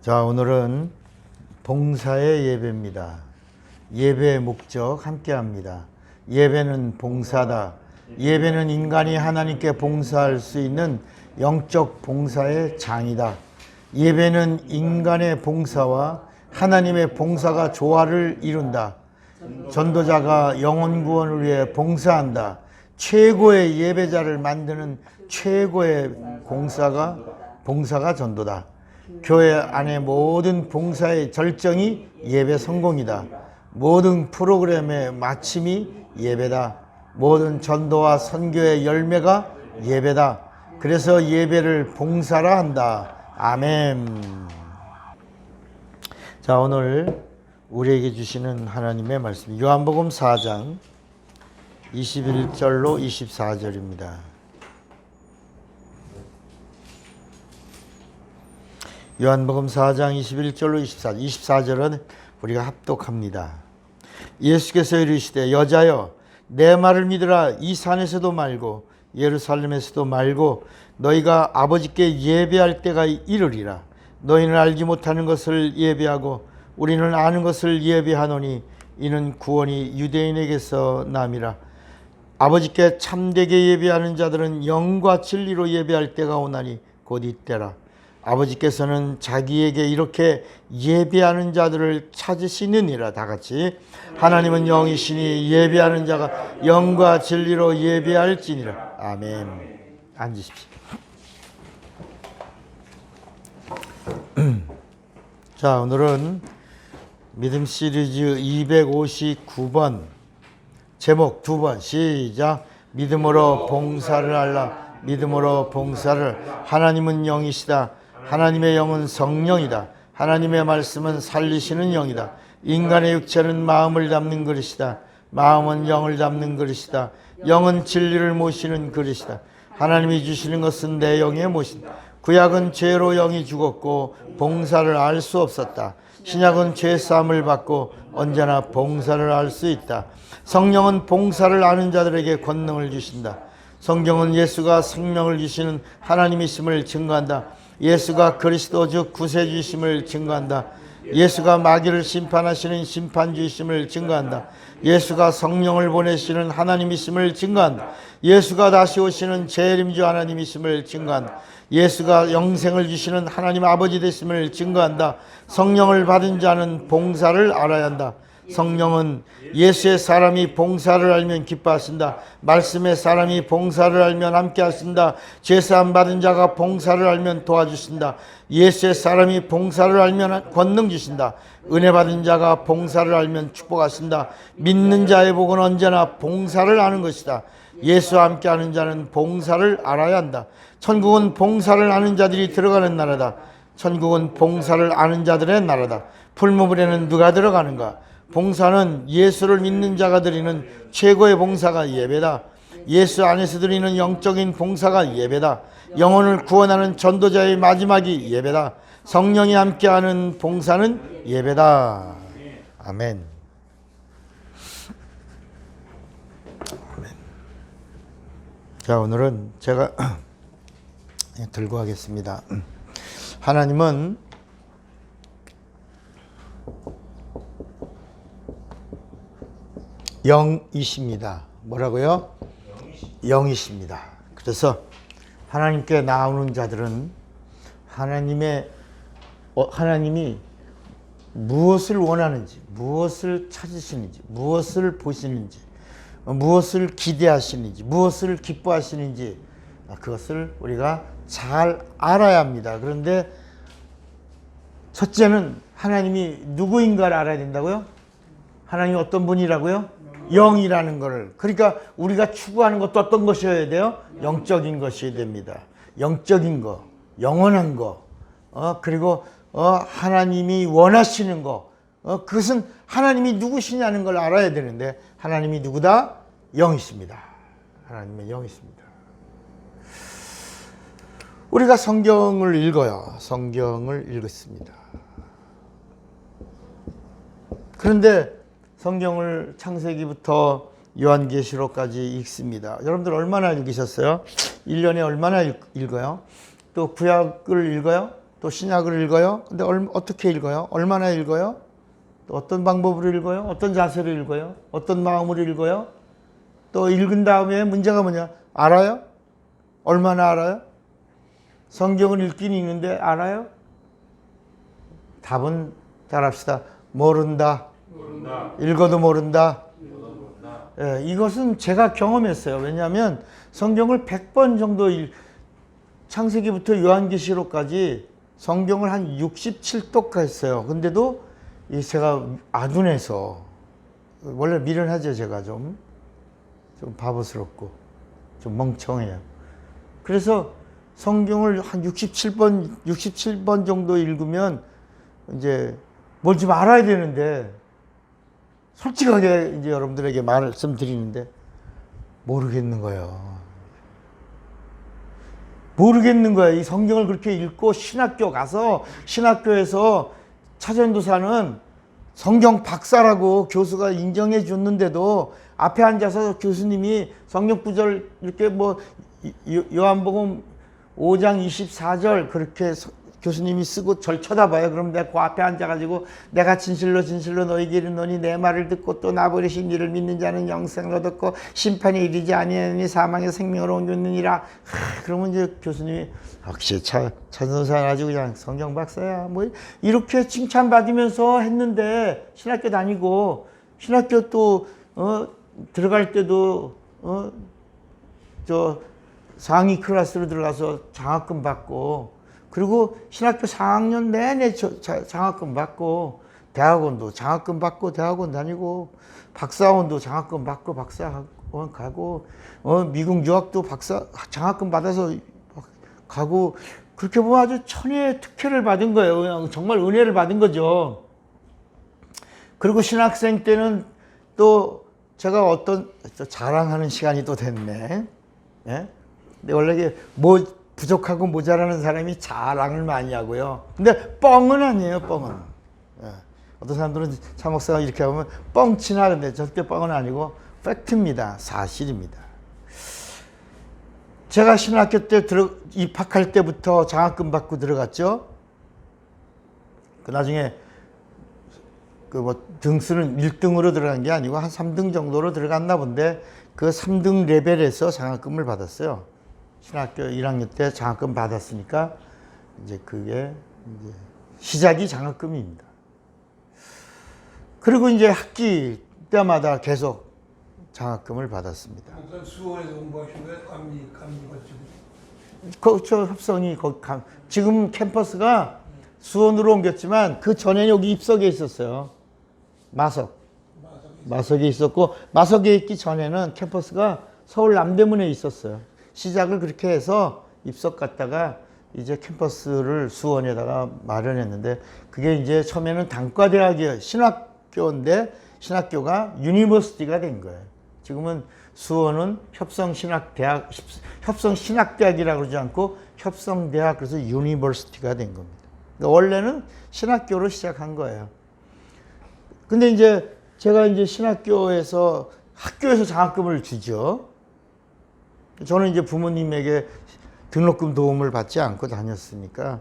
자, 오늘은 봉사의 예배입니다. 예배의 목적 함께 합니다. 예배는 봉사다. 예배는 인간이 하나님께 봉사할 수 있는 영적 봉사의 장이다. 예배는 인간의 봉사와 하나님의 봉사가 조화를 이룬다. 전도자가 영혼 구원을 위해 봉사한다. 최고의 예배자를 만드는 최고의 봉사가 전도다. 교회 안의 모든 봉사의 절정이 예배 성공이다. 모든 프로그램의 마침이 예배다. 모든 전도와 선교의 열매가 예배다. 그래서 예배를 봉사라 한다. 아멘. 자, 오늘 우리에게 주시는 하나님의 말씀, 요한복음 4장 21절로 24절입니다. 요한복음 4장 21절로 24절은 우리가 합독합니다. 예수께서 이르시되 여자여 내 말을 믿으라. 이 산에서도 말고 예루살렘에서도 말고 너희가 아버지께 예배할 때가 이르리라. 너희는 알지 못하는 것을 예배하고 우리는 아는 것을 예배하노니 이는 구원이 유대인에게서 남이라. 아버지께 참되게 예배하는 자들은 영과 진리로 예배할 때가 오나니 곧 이때라. 아버지께서는 자기에게 이렇게 예배하는 자들을 찾으시느니라. 다 같이 하나님은 영이시니 예배하는 자가 영과 진리로 예배할지니라. 아멘. 앉으십시오. 자, 오늘은 믿음 시리즈 259번 제목 2번 시작. 믿음으로 봉사를 하라. 믿음으로 봉사를. 하나님은 영이시다. 하나님의 영은 성령이다. 하나님의 말씀은 살리시는 영이다. 인간의 육체는 마음을 담는 그릇이다. 마음은 영을 담는 그릇이다. 영은 진리를 모시는 그릇이다. 하나님이 주시는 것은 내 영의 모신다. 구약은 죄로 영이 죽었고 봉사를 알 수 없었다. 신약은 죄 사함을 받고 언제나 봉사를 알 수 있다. 성령은 봉사를 아는 자들에게 권능을 주신다. 성경은 예수가 생명을 주시는 하나님이심을 증거한다. 예수가 그리스도 즉 구세주이심을 증거한다. 예수가 마귀를 심판하시는 심판주이심을 증거한다. 예수가 성령을 보내시는 하나님이심을 증거한다. 예수가 다시 오시는 재림주 하나님이심을 증거한다. 예수가 영생을 주시는 하나님 아버지 되심을 증거한다. 성령을 받은 자는 봉사를 알아야 한다. 성령은 예수의 사람이 봉사를 알면 기뻐하신다. 말씀의 사람이 봉사를 알면 함께 하신다. 제사함 받은 자가 봉사를 알면 도와주신다. 예수의 사람이 봉사를 알면 권능 주신다. 은혜 받은 자가 봉사를 알면 축복하신다. 믿는 자의 복은 언제나 봉사를 아는 것이다. 예수와 함께 하는 자는 봉사를 알아야 한다. 천국은 봉사를 아는 자들이 들어가는 나라다. 천국은 봉사를 아는 자들의 나라다. 풀무불에는 누가 들어가는가? 봉사는 예수를 믿는 자가 드리는 최고의 봉사가 예배다. 예수 안에서 드리는 영적인 봉사가 예배다. 영혼을 구원하는 전도자의 마지막이 예배다. 성령이 함께하는 봉사는 예배다. 아멘. 아멘. 자, 오늘은 제가 들고 가겠습니다. 하나님은 영이십니다. 뭐라고요? 영이십니다. 그래서 하나님께 나오는 자들은 하나님이 무엇을 원하는지, 무엇을 찾으시는지, 무엇을 보시는지, 무엇을 기대하시는지, 무엇을 기뻐하시는지 그것을 우리가 잘 알아야 합니다. 그런데 첫째는 하나님이 누구인가를 알아야 된다고요? 하나님이 어떤 분이라고요? 영이라는 것을. 그러니까 우리가 추구하는 것도 어떤 것이어야 돼요? 영적인 것이어야 됩니다. 영적인 거, 영원한 거, 그리고 하나님이 원하시는 거, 그것은 하나님이 누구시냐는 걸 알아야 되는데 하나님이 누구다? 영이십니다. 하나님의 영이십니다. 우리가 성경을 읽어요. 성경을 읽었습니다. 그런데 성경을 창세기부터 요한계시록까지 읽습니다. 여러분들 얼마나 읽으셨어요? 1년에 얼마나 읽어요? 또 구약을 읽어요? 또 신약을 읽어요. 근데 어떻게 읽어요? 얼마나 읽어요? 또 어떤 방법으로 읽어요? 어떤 자세로 읽어요? 어떤 마음으로 읽어요? 또 읽은 다음에 문제가 뭐냐? 알아요? 얼마나 알아요? 성경을 읽긴 읽는데 알아요? 답은 따라합시다. 모른다. 읽어도 모른다. 예, 이것은 제가 경험했어요. 왜냐하면 성경을 100번 정도 창세기부터 요한계시록까지 성경을 한 67독 했어요. 근데도 제가 아둔해서, 원래 미련하죠. 제가 좀 바보스럽고 좀 멍청해요. 그래서 성경을 한 67번 정도 읽으면 이제 뭘 좀 알아야 되는데, 솔직하게 이제 여러분들에게 말씀드리는데 모르겠는 거예요. 모르겠는 거예요. 이 성경을 그렇게 읽고 신학교 가서 신학교에서 차전도사는 성경 박사라고 교수가 인정해 줬는데도 앞에 앉아서 교수님이 성경 구절 이렇게 뭐 요한복음 5장 24절 그렇게 교수님이 쓰고 절 쳐다봐요. 그럼 내가 그 앞에 앉아가지고 내가 진실로 진실로 너희에게 이르노니 내 말을 듣고 또 나 보내신 이를 믿는 자는 영생을 얻었고 심판에 이르지 아니하니 사망의 생명으로 옮겼느니라. 그러면 이제 교수님이 역시 차전도사는 아주 그냥 성경 박사야 뭐 이렇게 칭찬받으면서 했는데, 신학교 다니고 신학교 또 들어갈 때도 저 상위 클래스로 들어가서 장학금 받고, 그리고 신학교 4학년 내내 장학금 받고, 대학원도 장학금 받고 대학원 다니고, 박사원도 장학금 받고 박사원 가고, 미국 유학도 장학금 받아서 가고, 그렇게 보면 아주 천혜의 특혜를 받은 거예요. 그냥 정말 은혜를 받은 거죠. 그리고 신학생 때는 또 제가 어떤 자랑하는 시간이 또 됐네. 예? 근데 원래 이게 부족하고 모자라는 사람이 자랑을 많이 하고요. 근데 뻥은 아니에요, 뻥은. 예. 어떤 사람들은 차 목사가 이렇게 하면 뻥치나, 근데 절대 뻥은 아니고 팩트입니다. 사실입니다. 제가 신학교 때 입학할 때부터 장학금 받고 들어갔죠. 나중에 등수는 1등으로 들어간 게 아니고 한 3등 정도로 들어갔나 본데, 그 3등 레벨에서 장학금을 받았어요. 신학교 1학년 때 장학금 받았으니까 이제 그게 이제 시작이 장학금입니다. 그리고 이제 학기 때마다 계속 장학금을 받았습니다. 수원에서 공부하신 거예요? 감리 가지고? 그렇죠. 협성이 지금 캠퍼스가 수원으로 옮겼지만 그 전에 여기 입석에 있었어요. 마석에 있었고, 마석에 있기 전에는 캠퍼스가 서울 남대문에 있었어요. 시작을 그렇게 해서 입석 갔다가 이제 캠퍼스를 수원에다가 마련했는데, 그게 이제 처음에는 단과대학이에요. 신학교인데 신학교가 유니버시티가 된 거예요. 지금은 수원은 협성신학대학이라고 그러지 않고 협성대학, 그래서 유니버시티가 된 겁니다. 그러니까 원래는 신학교로 시작한 거예요. 근데 이제 제가 이제 신학교에서 학교에서 장학금을 주죠. 저는 이제 부모님에게 등록금 도움을 받지 않고 다녔으니까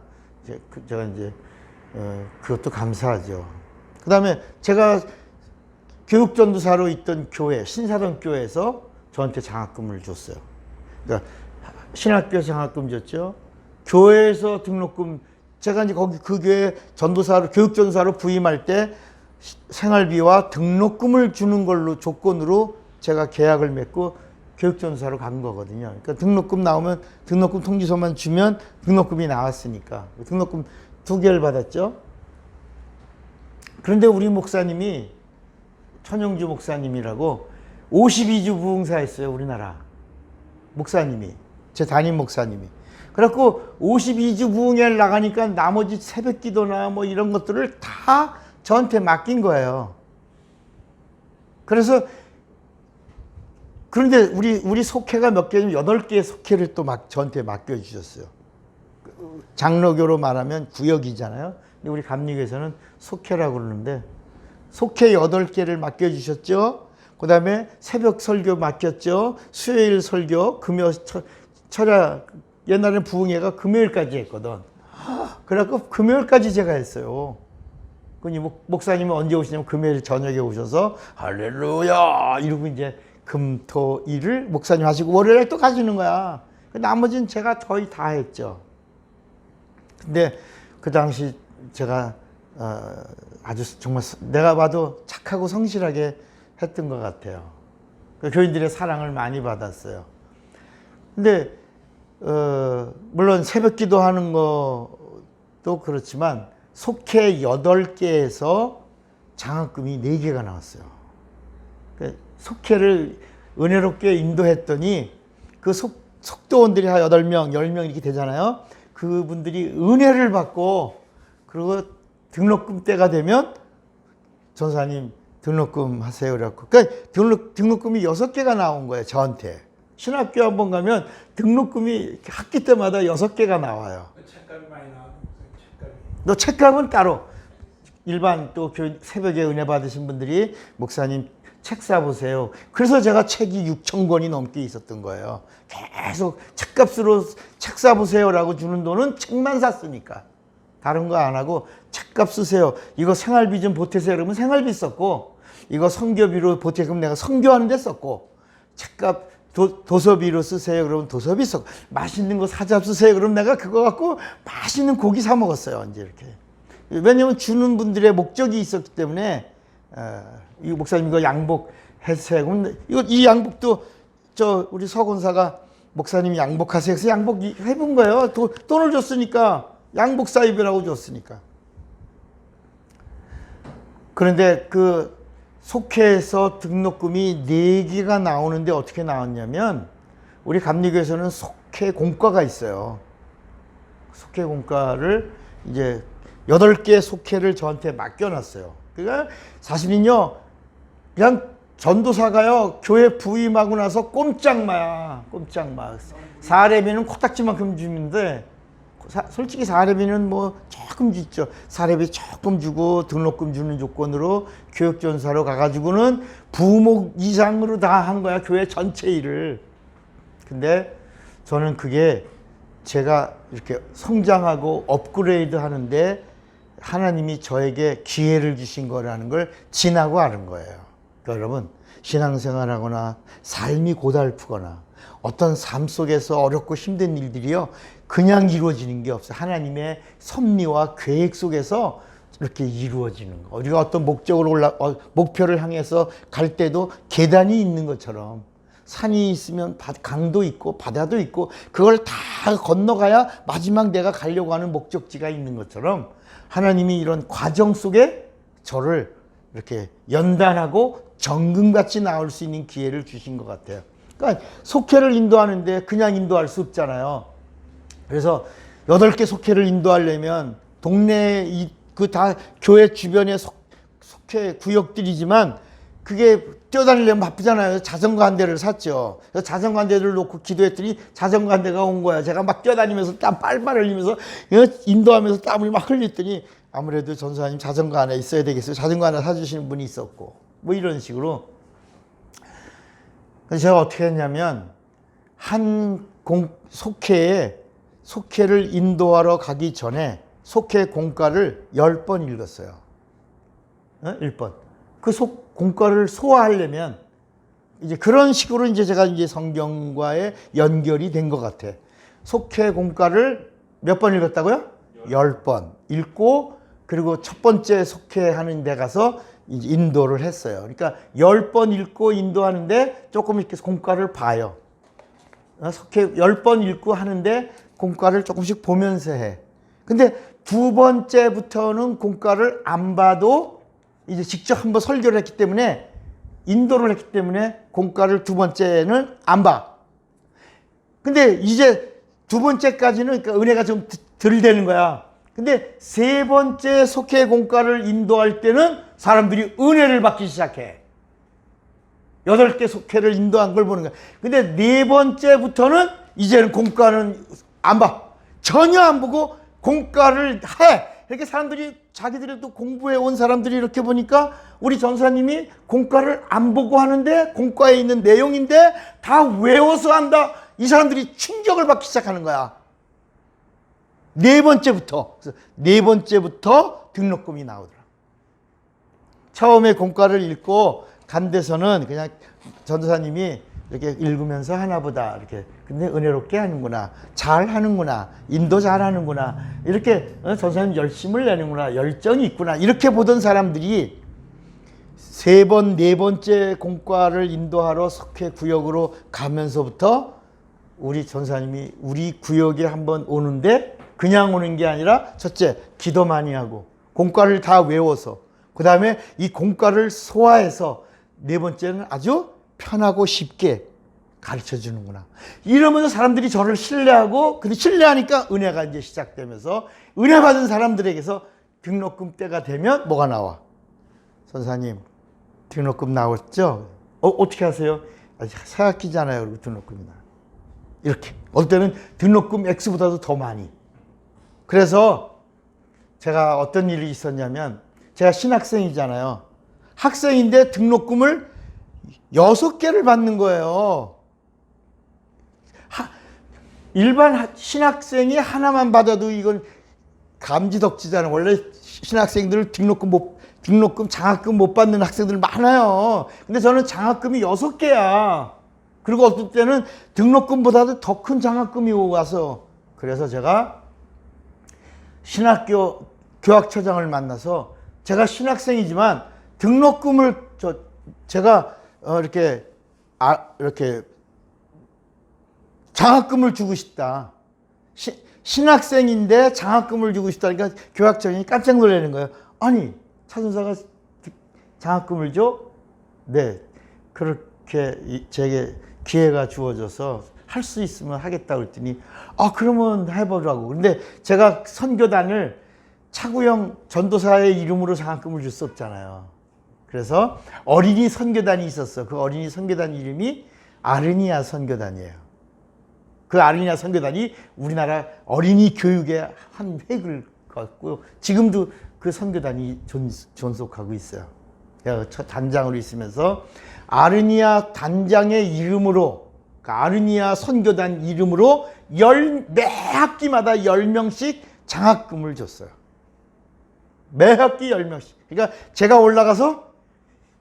제가 이제 그것도 감사하죠. 그다음에 제가 교육전도사로 있던 교회, 신사동 교회에서 저한테 장학금을 줬어요. 그러니까 신학교에서 장학금 줬죠. 교회에서 등록금, 제가 이제 거기 그 교회 교육전도사로 부임할 때 생활비와 등록금을 주는 걸로 조건으로 제가 계약을 맺고 교육전도사로 간 거거든요. 그러니까 등록금 나오면 등록금 통지서만 주면 등록금이 나왔으니까 등록금 2개를 받았죠. 그런데 우리 목사님이 천영주 목사님이라고 52주 부흥사였어요. 우리나라 목사님이, 제 담임 목사님이. 그래갖고 52주 부흥회를 나가니까 나머지 새벽기도나 뭐 이런 것들을 다 저한테 맡긴 거예요. 그런데 우리 속회가 몇 개냐면 8개의 속회를 또 저한테 맡겨주셨어요. 장로교로 말하면 구역이잖아요. 근데 우리 감리교에서는 속회라고 그러는데, 속회 8개를 맡겨주셨죠. 그 다음에 새벽 설교 맡겼죠. 수요일 설교, 금요 철야, 옛날에는 부흥회가 금요일까지 했거든. 그래갖고 금요일까지 제가 했어요. 그니 목사님은 언제 오시냐면 금요일 저녁에 오셔서 할렐루야 이러고 이제 금토일을 목사님 하시고 월요일에 또 가시는 거야. 나머지는 제가 거의 다 했죠. 근데 그 당시 제가 아주 정말 내가 봐도 착하고 성실하게 했던 것 같아요. 교인들의 사랑을 많이 받았어요. 근데 물론 새벽 기도하는 것도 그렇지만 속회 8개에서 장학금이 4개가 나왔어요. 속회를 은혜롭게 인도했더니 그 속도원들이 한 8명, 10명 이렇게 되잖아요. 그분들이 은혜를 받고 그리고 등록금 때가 되면 전사님 등록금 하세요. 그래갖고 그러니까 등록금이 6개가 나온 거예요. 저한테. 신학교 한번 가면 등록금이 학기 때마다 6개가 나와요. 책값이 많이 나와요. 책값이. 너 책값은 따로. 일반 또 새벽에 은혜 받으신 분들이 목사님 책 사보세요. 그래서 제가 책이 6,000권이 넘게 있었던 거예요. 계속 책값으로 책 사보세요라고 주는 돈은 책만 샀으니까. 다른 거 안 하고 책값 쓰세요. 이거 생활비 좀 보태세요. 그러면 생활비 썼고 이거 선교비로 보태 그럼 내가 선교하는 데 썼고 책값 도서비로 쓰세요. 그러면 도서비 썼고 맛있는 거 사자 쓰세요. 그럼 내가 그거 갖고 맛있는 고기 사 먹었어요. 이제 이렇게. 왜냐면 주는 분들의 목적이 있었기 때문에 이 목사님 이거 양복 해주세요. 그럼 이 양복도 우리 서건사가 목사님이 양복하세요. 그래서 양복 해본 거예요. 돈을 줬으니까 양복 사입이라고 줬으니까. 그런데 그 속회에서 등록금이 4개가 나오는데 어떻게 나왔냐면 우리 감리교에서는 속회 공과가 있어요. 속회 공과를 이제 8개 속회를 저한테 맡겨놨어요. 그러니까 사실은요, 그냥 전도사가요, 교회 부임하고 나서 꼼짝마야, 꼼짝마. 사례비는 코딱지만큼 주는데, 솔직히 사례비는 뭐 조금 주죠. 사례비 조금 주고 등록금 주는 조건으로 교육전사로 가가지고는 부목 이상으로 다 한 거야, 교회 전체 일을. 근데 저는 그게 제가 이렇게 성장하고 업그레이드 하는데 하나님이 저에게 기회를 주신 거라는 걸 지나고 아는 거예요. 그러니까 여러분, 신앙생활하거나 삶이 고달프거나 어떤 삶 속에서 어렵고 힘든 일들이요, 그냥 이루어지는 게 없어요. 하나님의 섭리와 계획 속에서 이렇게 이루어지는 거. 우리가 어떤 목표를 향해서 갈 때도 계단이 있는 것처럼 산이 있으면 강도 있고 바다도 있고 그걸 다 건너가야 마지막 내가 가려고 하는 목적지가 있는 것처럼 하나님이 이런 과정 속에 저를 이렇게 연단하고 정금같이 나올 수 있는 기회를 주신 것 같아요. 그러니까 속회를 인도하는데 그냥 인도할 수 없잖아요. 그래서 8개 속회를 인도하려면 동네 그 다 교회 주변의 속회 구역들이지만 그게 뛰어다니려면 바쁘잖아요. 자전거 한 대를 샀죠. 그래서 자전거 한 대를 놓고 기도했더니 자전거 한 대가 온 거야. 제가 막 뛰어다니면서 땀 빨빨 흘리면서 인도하면서 땀을 막 흘렸더니 아무래도 전사님 자전거 하나 있어야 되겠어요. 자전거 하나 사주시는 분이 있었고 뭐 이런 식으로. 그래서 제가 어떻게 했냐면 한 속회를 인도하러 가기 전에 속회 공과를 10번 읽었어요. 1번. 그 공과를 소화하려면 이제 그런 식으로 이제 제가 이제 성경과의 연결이 된 것 같아. 속회 공과를 몇 번 읽었다고요? 10번 읽고 그리고 첫 번째 속회하는 데 가서 이제 인도를 했어요. 그러니까 10번 읽고 인도하는데 조금 이렇게 공과를 봐요. 속회 10번 읽고 하는데 공과를 조금씩 보면서 해. 근데 두 번째부터는 공과를 안 봐도 이제 직접 한번 설교를 했기 때문에 인도를 했기 때문에 공과를 두 번째는 안 봐. 근데 이제 두 번째까지는 그러니까 은혜가 좀 덜 되는 거야. 근데 세 번째 속회 공과를 인도할 때는 사람들이 은혜를 받기 시작해. 8개 속회를 인도한 걸 보는 거야. 근데 네 번째부터는 이제는 공과는 안 봐. 전혀 안 보고 공과를 해. 이렇게 사람들이 자기들이 또 공부해 온 사람들이 이렇게 보니까 우리 전사님이 공과를 안 보고 하는데 공과에 있는 내용인데 다 외워서 한다. 이 사람들이 충격을 받기 시작하는 거야. 네 번째부터. 그래서 네 번째부터 등록금이 나오더라. 처음에 공과를 읽고 간 데서는 그냥 전도사님이 이렇게 읽으면서 하나보다 이렇게 근데 은혜롭게 하는구나, 잘 하는구나, 인도 잘 하는구나, 이렇게 전도사님 열심을 내는구나, 열정이 있구나, 이렇게 보던 사람들이 세 번, 네 번째 공과를 인도하러 석회 구역으로 가면서부터 우리 전사님이 우리 구역에 한번 오는데 그냥 오는 게 아니라 첫째, 기도 많이 하고 공과를 다 외워서 그 다음에 이 공과를 소화해서 네 번째는 아주 편하고 쉽게 가르쳐 주는구나. 이러면서 사람들이 저를 신뢰하고, 근데 신뢰하니까 은혜가 이제 시작되면서 은혜 받은 사람들에게서 등록금 때가 되면 뭐가 나와? 선사님, 등록금 나왔죠? 어떻게 하세요? 새 학기잖아요. 그리고 등록금이 나와요. 이렇게. 어떨 때는 등록금 X보다도 더 많이. 그래서 제가 어떤 일이 있었냐면, 제가 신학생이잖아요. 학생인데 등록금을 6개를 받는 거예요. 일반 신학생이 하나만 받아도 이건 감지덕지잖아요. 원래 신학생들은 등록금, 장학금 못 받는 학생들 많아요. 근데 저는 장학금이 6개야. 그리고 어떨 때는 등록금보다도 더 큰 장학금이 와서, 그래서 제가 신학교 교학처장을 만나서 제가 신학생이지만 등록금을 제가 이렇게 장학금을 주고 싶다. 신학생인데 장학금을 주고 싶다. 그러니까 교학청이 깜짝 놀라는 거예요. 아니, 차선사가 장학금을 줘? 네. 그렇게 제게 기회가 주어져서 할 수 있으면 하겠다 그랬더니, 그러면 해보라고. 근데 제가 선교단을 차구영 전도사의 이름으로 장학금을 줄 수 없잖아요. 그래서 어린이 선교단이 있었어. 그 어린이 선교단 이름이 아르니아 선교단이에요. 그 아르니아 선교단이 우리나라 어린이 교육의 한 획을 갖고요. 지금도 그 선교단이 존속하고 있어요. 제가 첫 단장으로 있으면서 아르니아 단장의 이름으로, 아르니아 선교단 이름으로 매 학기마다 10명씩 장학금을 줬어요. 매 학기 10명씩. 그러니까 제가 올라가서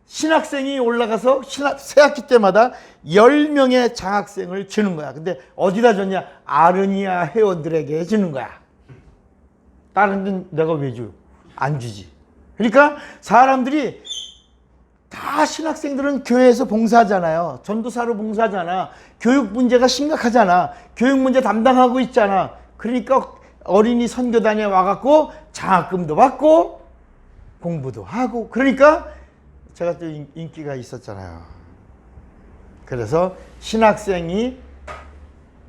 신학생이 올라가서 새 학기 때마다 10명의 장학생을 주는 거야. 근데 어디다 줬냐? 아르니아 회원들에게 주는 거야. 다른 데는 내가 왜 줘? 안 주지. 그러니까 사람들이 다 신학생들은 교회에서 봉사하잖아요. 전도사로 봉사하잖아. 교육 문제가 심각하잖아. 교육 문제 담당하고 있잖아. 그러니까 어린이 선교단에 와갖고 장학금도 받고 공부도 하고, 그러니까 제가 또 인기가 있었잖아요. 그래서 신학생이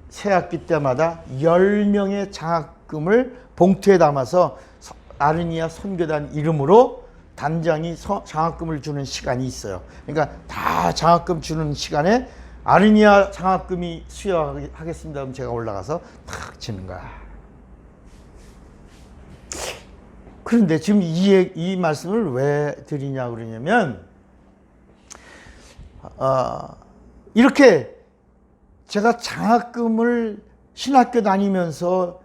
새 학기 때마다 10명의 장학금을 봉투에 담아서 아르니아 선교단 이름으로 단장이 장학금을 주는 시간이 있어요. 그러니까 다 장학금 주는 시간에 아르니아 장학금이 수여하겠습니다. 그럼 제가 올라가서 탁 치는 거야. 그런데 지금 이 말씀을 왜 드리냐고 그러냐면, 이렇게 제가 장학금을 신학교 다니면서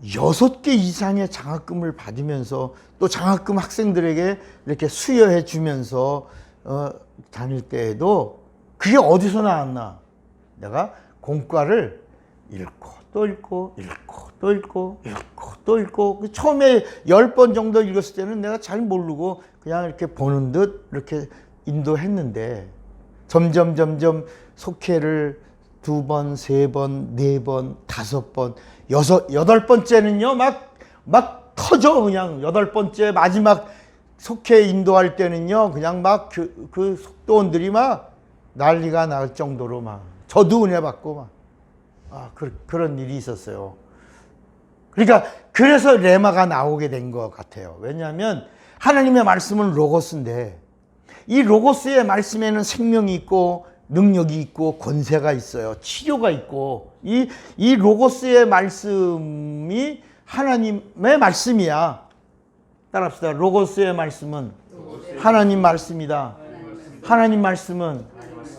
6개 이상의 장학금을 받으면서 또 장학금 학생들에게 이렇게 수여해 주면서 다닐 때에도 그게 어디서 나왔나? 내가 공과를 읽고 또 읽고 읽고 또 읽고 읽고 또 읽고, 처음에 10번 정도 읽었을 때는 내가 잘 모르고 그냥 이렇게 보는 듯 이렇게 인도했는데, 점점 속회를 2번, 3번, 4번, 5번, 8번째는요 막 터져. 그냥 8번째 마지막 속회 인도할 때는요 그냥 막 그 속도원들이 막 난리가 날 정도로 막 저도 은혜 받고 막 그런 일이 있었어요. 그러니까 그래서 레마가 나오게 된 것 같아요. 왜냐하면 하나님의 말씀은 로고스인데, 이 로고스의 말씀에는 생명이 있고 능력이 있고 권세가 있어요. 치료가 있고, 이 로고스의 말씀이 하나님의 말씀이야. 따라합시다. 로고스의 말씀은 하나님 말씀이다. 하나님 말씀은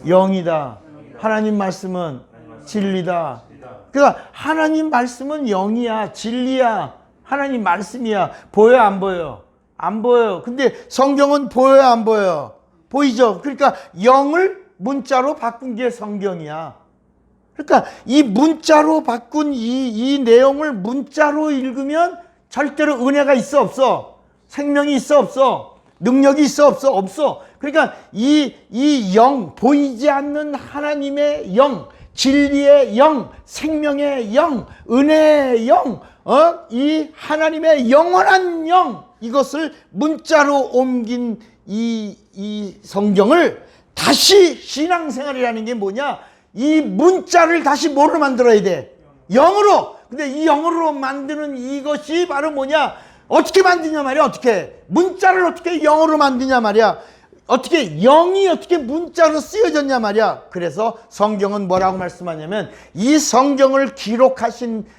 영이다. 하나님 말씀은 진리다. 그러니까 하나님 말씀은 영이야, 진리야. 하나님 말씀이야. 보여, 안 보여? 안 보여요. 근데 성경은 보여요, 안 보여요? 보이죠? 그러니까 영을 문자로 바꾼 게 성경이야. 그러니까 이 문자로 바꾼 이 내용을 문자로 읽으면 절대로 은혜가 있어, 없어? 생명이 있어, 없어? 능력이 있어, 없어? 없어. 그러니까 이 영, 보이지 않는 하나님의 영, 진리의 영, 생명의 영, 은혜의 영, 이 하나님의 영원한 영, 이것을 문자로 옮긴 이 성경을 다시 신앙생활이라는 게 뭐냐? 이 문자를 다시 뭐로 만들어야 돼? 영으로. 근데 이 영으로 만드는 이것이 바로 뭐냐? 어떻게 만드냐 말이야. 어떻게? 문자를 어떻게 영어로 만드냐 말이야. 어떻게 영이 어떻게 문자로 쓰여졌냐 말이야. 그래서 성경은 뭐라고 말씀하냐면 이 성경을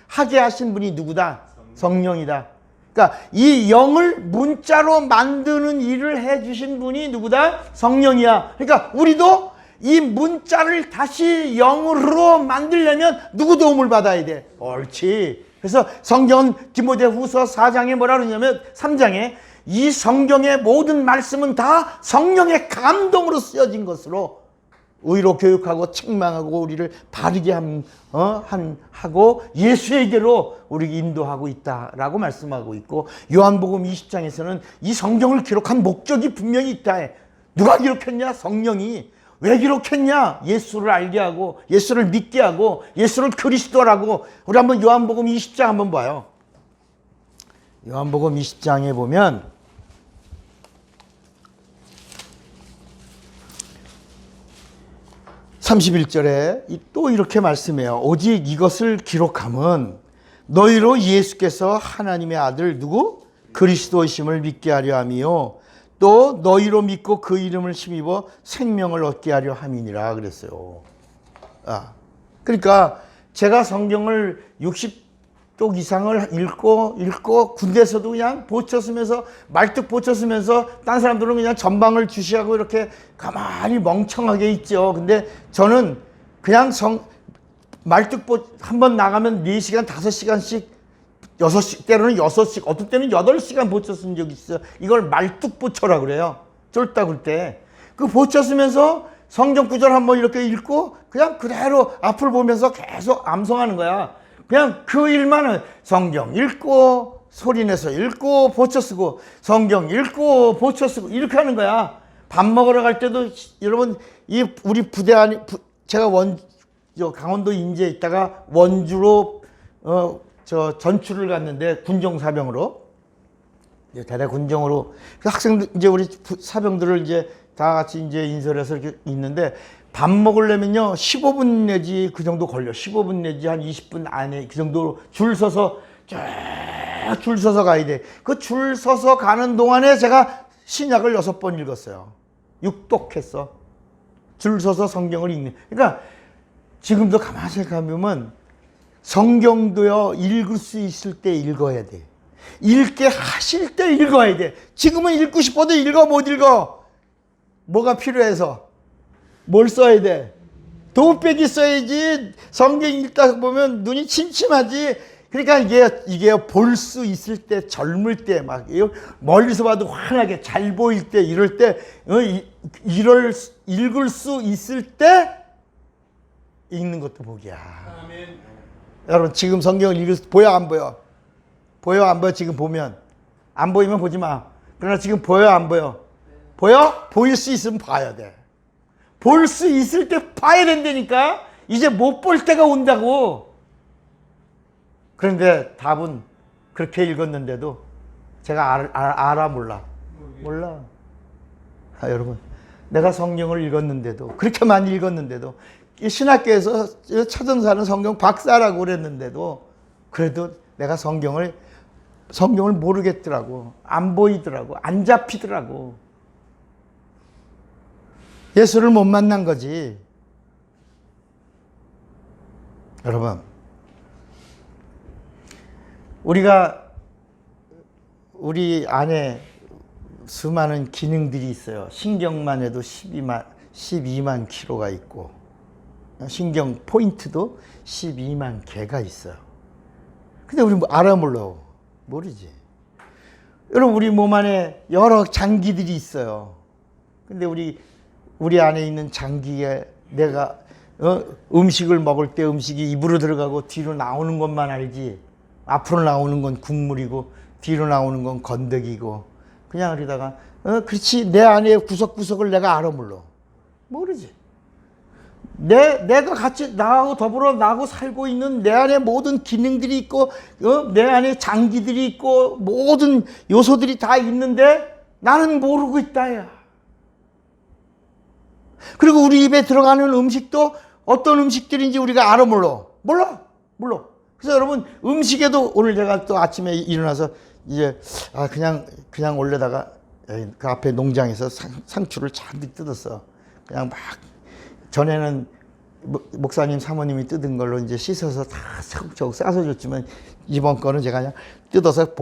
하게 하신 분이 누구다? 성령이다. 그러니까 이 영을 문자로 만드는 일을 해주신 분이 누구다? 성령이야. 그러니까 우리도 이 문자를 다시 영으로 만들려면 누구 도움을 받아야 돼? 옳지. 그래서 성경은 디모데후서 4장에 뭐라 그러냐면 3장에 이 성경의 모든 말씀은 다 성령의 감동으로 쓰여진 것으로 의로 교육하고 책망하고 우리를 바르게 하고 예수에게로 우리 인도하고 있다라고 말씀하고 있고, 요한복음 20장에서는 이 성경을 기록한 목적이 분명히 있다. 누가 기록했냐? 성령이. 왜 기록했냐? 예수를 알게 하고 예수를 믿게 하고 예수를 그리스도라고. 우리 한번 요한복음 20장 한번 봐요. 요한복음 20장에 보면 31절에 또 이렇게 말씀해요. 오직 이것을 기록함은 너희로 예수께서 하나님의 아들 누구? 그리스도이심을 믿게 하려 함이요 또 너희로 믿고 그 이름을 힘입어 생명을 얻게 하려 함이니라 그랬어요. 그러니까 제가 성경을 60쪽 이상을 읽고 군대에서도 그냥 보쳐 쓰면서 말뚝 보쳐 쓰면서 딴 사람들은 그냥 전방을 주시하고 이렇게 가만히 멍청하게 있죠. 근데 저는 그냥 말뚝 한번 나가면 4시간 5시간씩 6시, 때로는 6시, 어떤 때는 8시간 보쳐 쓴 적이 있어요. 이걸 말뚝 보쳐라 그래요. 쫄딱 때. 그 보쳐 쓰면서 성경 구절 한번 이렇게 읽고 그냥 그대로 앞을 보면서 계속 암송하는 거야. 그냥 그 일만은 성경 읽고 소리내서 읽고 보쳐 쓰고 성경 읽고 보쳐 쓰고 이렇게 하는 거야. 밥 먹으러 갈 때도 여러분 우리 부대 안에 제가 강원도 인제에 있다가 원주로 전출을 갔는데 군종사병으로 대대 군종으로 학생들 이제 우리 사병들을 이제 다 같이 이제 인솔해서 이렇게 있는데 밥 먹으려면요 15분 내지 그 정도 걸려. 15분 내지 한 20분 안에 그 정도로 줄 서서 가야 돼. 그 줄 서서 가는 동안에 제가 신약을 6번 읽었어요. 육독했어. 줄 서서 성경을 읽는. 그러니까 지금도 가만히 생각하면 성경도요 읽을 수 있을 때 읽어야 돼. 읽게 하실 때 읽어야 돼. 지금은 읽고 싶어도 읽어 못 읽어. 뭐가 필요해서 뭘 써야 돼? 도움빼기 써야지. 성경 읽다 보면 눈이 침침하지. 그러니까 이게 볼 수 있을 때, 젊을 때, 막 멀리서 봐도 환하게 잘 보일 때, 이럴 때, 읽을 수 있을 때 읽는 것도 복이야. 아멘. 여러분 지금 성경을 보여 안 보여? 보여 안 보여? 지금 보면 안 보이면 보지 마. 그러나 지금 보여 안 보여? 보여? 보일 수 있으면 봐야 돼. 볼 수 있을 때 봐야 된다니까. 이제 못 볼 때가 온다고. 그런데 답은 그렇게 읽었는데도 제가 알아 몰라? 몰라. 여러분 내가 성경을 읽었는데도 그렇게 많이 읽었는데도 신학교에서 차전사는 성경 박사라고 그랬는데도 그래도 내가 성경을 모르겠더라고. 안 보이더라고. 안 잡히더라고. 예수를 못 만난 거지. 여러분 우리 안에 수많은 기능들이 있어요. 신경만 해도 12만 킬로가 있고 신경 포인트도 12만 개가 있어요. 근데 우리 뭐 알아 몰라? 모르지. 여러분 우리 몸 안에 여러 장기들이 있어요. 근데 우리 안에 있는 장기에 내가 음식을 먹을 때 음식이 입으로 들어가고 뒤로 나오는 것만 알지, 앞으로 나오는 건 국물이고 뒤로 나오는 건 건더기고, 그냥 그러다가 그렇지 내 안에 구석구석을 내가 알아 몰라? 모르지. 내가 같이 나하고 더불어 나하고 살고 있는 내 안에 모든 기능들이 있고 내 안에 장기들이 있고 모든 요소들이 다 있는데 나는 모르고 있다야. 그리고 우리 입에 들어가는 음식도 어떤 음식들인지 우리가 알아 몰라? 몰라. 그래서 여러분 음식에도 오늘 제가 또 아침에 일어나서 이제 그냥 올려다가 그 앞에 농장에서 상추를 잔뜩 뜯었어. 그냥 막 전에는 목사님 사모님이 뜯은 걸로 이제 씻어서 다 차곡차곡 싸서 줬지만 이번 거는 제가 그냥 뜯어서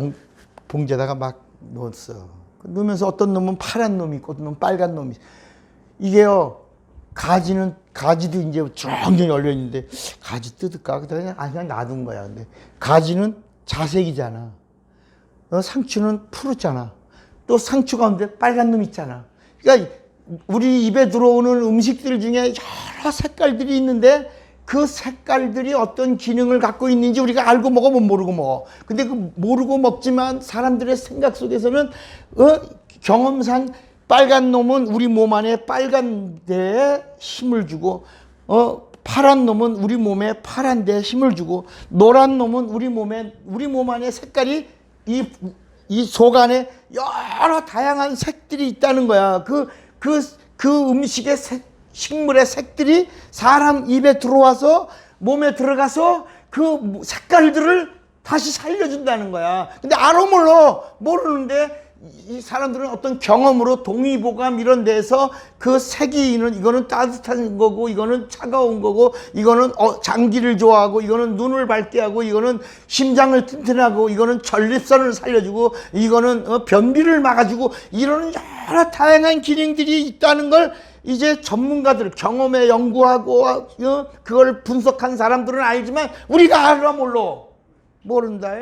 봉지에다가 막 넣었어. 넣으면서 어떤 놈은 파란 놈이 있고 어떤 놈은 빨간 놈이 있어. 이게요, 가지도 이제 쫙 열려 있는데 가지 뜯을까? 그냥 놔둔 거야. 근데 가지는 자색이잖아. 상추는 푸르잖아. 또 상추 가운데 빨간 놈 있잖아. 그러니까 우리 입에 들어오는 음식들 중에 여러 색깔들이 있는데 그 색깔들이 어떤 기능을 갖고 있는지 우리가 알고 먹어 못 모르고 먹어. 근데 그 모르고 먹지만 사람들의 생각 속에서는 경험상 빨간 놈은 우리 몸 안에 빨간 데에 힘을 주고 파란 놈은 우리 몸에 파란 데에 힘을 주고 노란 놈은 우리 몸 안에 색깔이 이 속 안에 여러 다양한 색들이 있다는 거야. 그 음식의 식물의 색들이 사람 입에 들어와서 몸에 들어가서 그 색깔들을 다시 살려준다는 거야. 근데 알아 몰라? 모르는데 이 사람들은 어떤 경험으로 동의보감 이런 데서 그 색이 이거는 따뜻한 거고 이거는 차가운 거고 이거는 장기를 좋아하고 이거는 눈을 밝게 하고 이거는 심장을 튼튼하고 이거는 전립선을 살려주고 이거는 변비를 막아주고 이런 여러 다양한 기능들이 있다는 걸 이제 전문가들 경험에 연구하고 그걸 분석한 사람들은 알지만 우리가 알아 몰라? 모른다.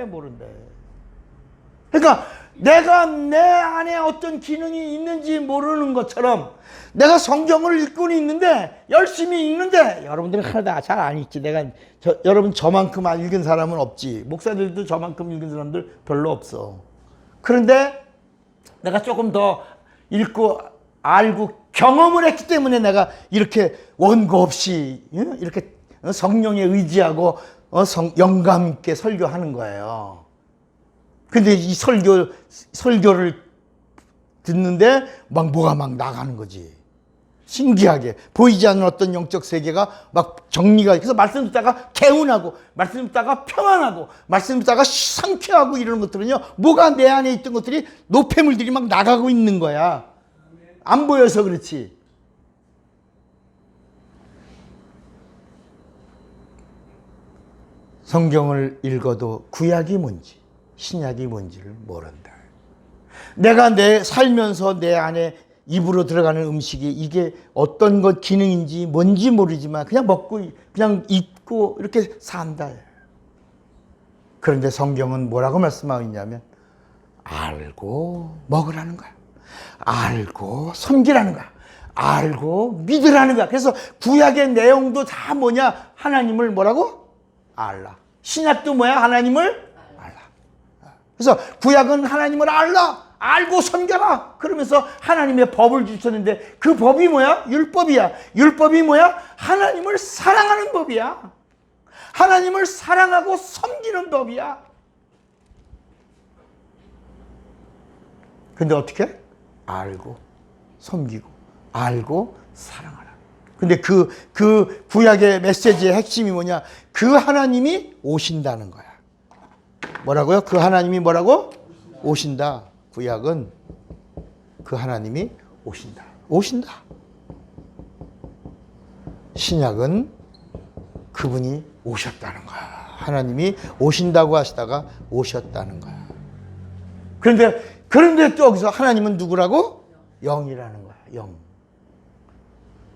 그러니까 내가 내 안에 어떤 기능이 있는지 모르는 것처럼 내가 성경을 읽고는 있는데 열심히 읽는데 여러분들은 하나도 잘 안 읽지. 여러분 저만큼 읽은 사람은 없지. 목사들도 저만큼 읽은 사람들 별로 없어. 그런데 내가 조금 더 읽고 알고 경험을 했기 때문에 내가 이렇게 원고 없이 이렇게 성령에 의지하고 영감 있게 설교하는 거예요. 근데 이 설교를 듣는데 뭐가 나가는 거지. 신기하게 보이지 않는 어떤 영적 세계가 막 정리가. 그래서 말씀 듣다가 개운하고 말씀 듣다가 평안하고 말씀 듣다가 상쾌하고 이런 것들은요, 뭐가 내 안에 있던 것들이 노폐물들이 막 나가고 있는 거야. 안 보여서 그렇지. 성경을 읽어도 구약이 뭔지 신약이 뭔지를 모른다. 내가 살면서 내 안에 입으로 들어가는 음식이 이게 어떤 것 기능인지 뭔지 모르지만 그냥 먹고 그냥 입고 이렇게 산다. 그런데 성경은 뭐라고 말씀하고 있냐면 알고 먹으라는 거야. 알고 섬기라는 거야. 알고 믿으라는 거야. 그래서 구약의 내용도 다 뭐냐? 하나님을 뭐라고? 알라. 신약도 뭐야? 하나님을 그래서 구약은 하나님을 알고 섬겨라. 그러면서 하나님의 법을 주셨는데 그 법이 뭐야? 율법이야. 율법이 뭐야? 하나님을 사랑하는 법이야. 하나님을 사랑하고 섬기는 법이야. 근데 어떻게? 알고 섬기고 알고 사랑하라. 근데 그 구약의 메시지의 핵심이 뭐냐? 그 하나님이 오신다는 거야. 뭐라고요? 그 하나님이 뭐라고? 오신다. 구약은 그 하나님이 오신다. 신약은 그분이 오셨다는 거야. 하나님이 오신다고 하시다가 오셨다는 거야. 그런데 또 여기서 하나님은 누구라고? 영이라는 거야. 영.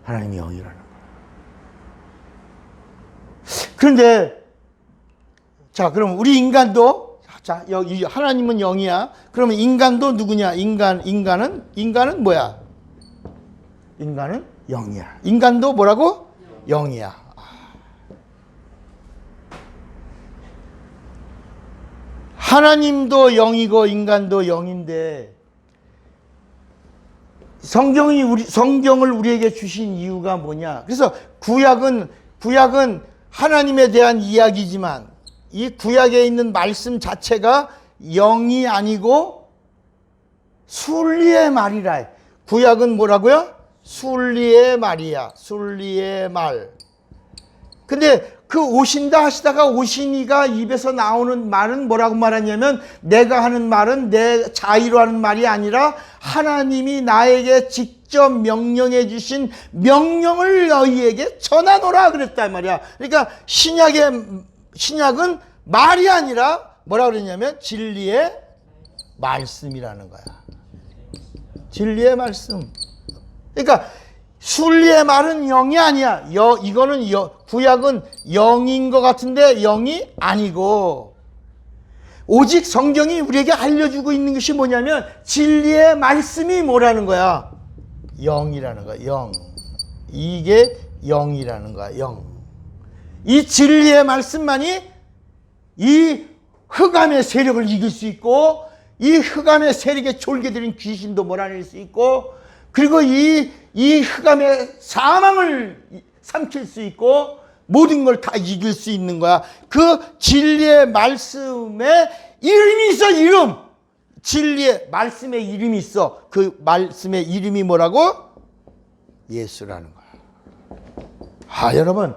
하나님이 영이라는 거야. 그런데 자, 그럼 우리 인간도 자, 여기 하나님은 영이야. 그러면 인간도 누구냐? 인간은 뭐야? 인간은 영이야. 인간도 뭐라고? 영이야. 하나님도 영이고 인간도 영인데 성경을 우리에게 주신 이유가 뭐냐? 그래서 구약은 하나님에 대한 이야기지만 이 구약에 있는 말씀 자체가 영이 아니고 순리의 말이라. 구약은 뭐라고요? 순리의 말이야. 순리의 말. 근데 그 오신다 하시다가 오시니가 입에서 나오는 말은 뭐라고 말하냐면 내가 하는 말은 내 자의로 하는 말이 아니라 하나님이 나에게 직접 명령해 주신 명령을 너희에게 전하노라 그랬단 말이야. 그러니까 신약은 말이 아니라 뭐라고 그랬냐면 진리의 말씀이라는 거야. 진리의 말씀. 그러니까 순리의 말은 영이 아니야. 이거는 구약은 영인 것 같은데 영이 아니고 오직 성경이 우리에게 알려주고 있는 것이 뭐냐면 진리의 말씀이 뭐라는 거야? 영이라는 거야. 영. 이게 영이라는 거야. 영. 이 진리의 말씀만이 이 흑암의 세력을 이길 수 있고 이 흑암의 세력에 졸게들인 귀신도 몰아낼 수 있고 그리고 이 흑암의 사망을 삼킬 수 있고 모든 걸 다 이길 수 있는 거야. 그 진리의 말씀에 이름이 있어. 이름. 진리의 말씀에 이름이 있어. 그 말씀의 이름이 뭐라고? 예수라는 거야. 여러분,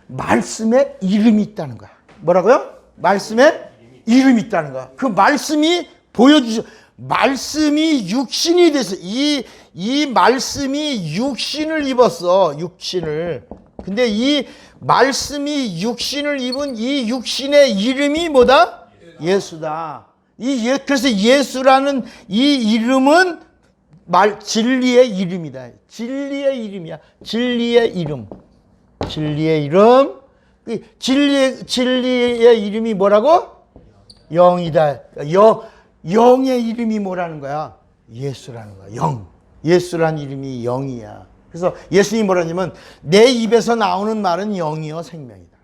말씀에 이름이 있다는 거야. 뭐라고요? 말씀에 이름이 있다는 거야. 그 말씀이 보여주셔. 말씀이 육신이 돼서 이 말씀이 육신을 입었어. 육신을. 근데 이 말씀이 육신을 입은 이 육신의 이름이 뭐다? 예수다. 그래서 예수라는 이 이름은 진리의 이름이다. 진리의 이름이야. 진리의 이름. 진리의 이름. 진리의 이름이 뭐라고? 영이다. 영의 이름이 뭐라는 거야? 예수라는 거야. 영. 예수라는 이름이 영이야. 그래서 예수님이 뭐라냐면 내 입에서 나오는 말은 영이요 생명이다.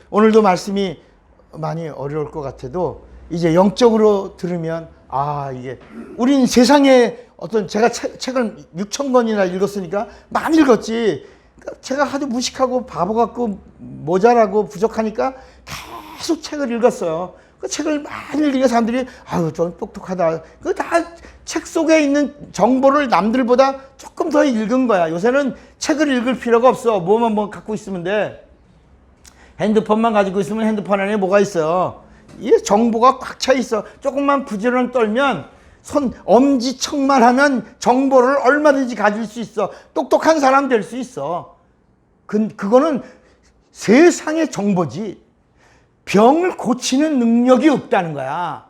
오늘도 말씀이 많이 어려울 것 같아도 이제 영적으로 들으면 이게 우린 세상에 제가 책을 6,000권이나 읽었으니까 많이 읽었지. 제가 하도 무식하고 바보 같고 모자라고 부족하니까 계속 책을 읽었어요. 그 책을 많이 읽으니까 사람들이 좀 똑똑하다. 그 다 책 속에 있는 정보를 남들보다 조금 더 읽은 거야. 요새는 책을 읽을 필요가 없어. 뭐만 갖고 있으면 돼. 핸드폰만 가지고 있으면 핸드폰 안에 뭐가 있어요. 이 정보가 꽉 차 있어. 조금만 부지런 떨면 엄지척만 하면 정보를 얼마든지 가질 수 있어. 똑똑한 사람 될 수 있어. 그거는 세상의 정보지. 병을 고치는 능력이 없다는 거야.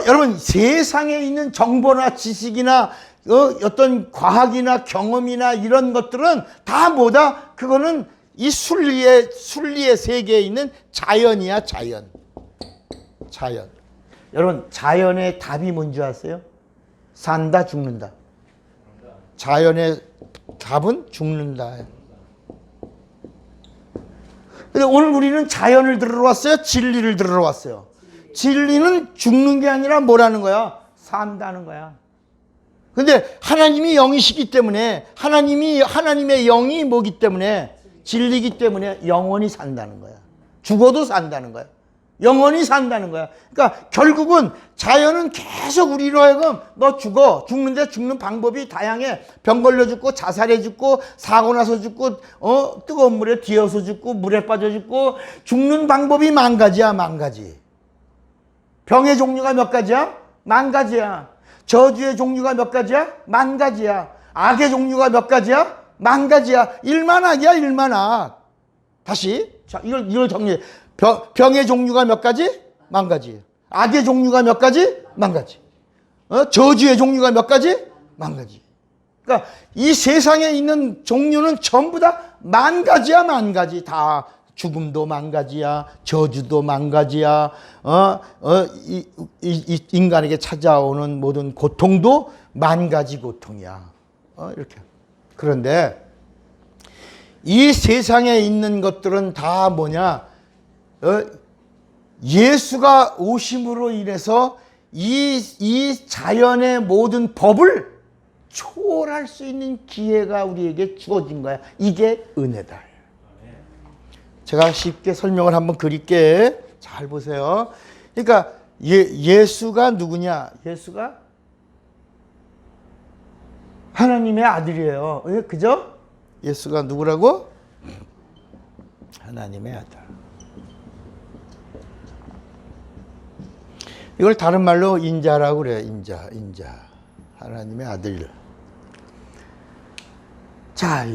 여러분, 세상에 있는 정보나 지식이나 어떤 과학이나 경험이나 이런 것들은 다 뭐다? 그거는 이 순리의 세계에 있는 자연이야, 자연. 여러분, 자연의 답이 뭔지 아세요? 산다, 죽는다. 자연의 답은 죽는다. 근데 오늘 우리는 자연을 들으러 왔어요? 진리를 들으러 왔어요? 진리는 죽는 게 아니라 뭐라는 거야? 산다는 거야. 근데 하나님이 영이시기 때문에 하나님의 영이 뭐기 때문에 진리기 때문에 영원히 산다는 거야. 죽어도 산다는 거야. 영원히 산다는 거야. 그러니까 결국은 자연은 계속 우리로 하여금 너 죽는데 죽는 방법이 다양해. 병 걸려 죽고 자살해 죽고 사고 나서 죽고 뜨거운 물에 뒤어서 죽고 물에 빠져 죽고 죽는 방법이 만 가지야. 병의 종류가 몇 가지야? 만 가지야. 저주의 종류가 몇 가지야? 만 가지야. 악의 종류가 몇 가지야? 만 가지야. 일만악이야, 일만악. 다시. 자, 이걸 정리해. 병의 종류가 몇 가지? 만 가지. 악의 종류가 몇 가지? 만 가지. 저주의 종류가 몇 가지? 만 가지. 그러니까 이 세상에 있는 종류는 전부 다 만 가지야, 만 가지. 다 죽음도 만 가지야, 저주도 만 가지야, 인간에게 찾아오는 모든 고통도 만 가지 고통이야. 이렇게. 그런데 이 세상에 있는 것들은 다 뭐냐? 예수가 오심으로 인해서 이 자연의 모든 법을 초월할 수 있는 기회가 우리에게 주어진 거야. 이게 은혜다. 제가 쉽게 설명을 한번 그릴게. 잘 보세요. 그러니까 예수가 누구냐? 예수가 하나님의 아들이에요. 그죠? 예수가 누구라고? 하나님의 아들. 이걸 다른 말로 인자라고 그래요. 인자. 하나님의 아들. 자,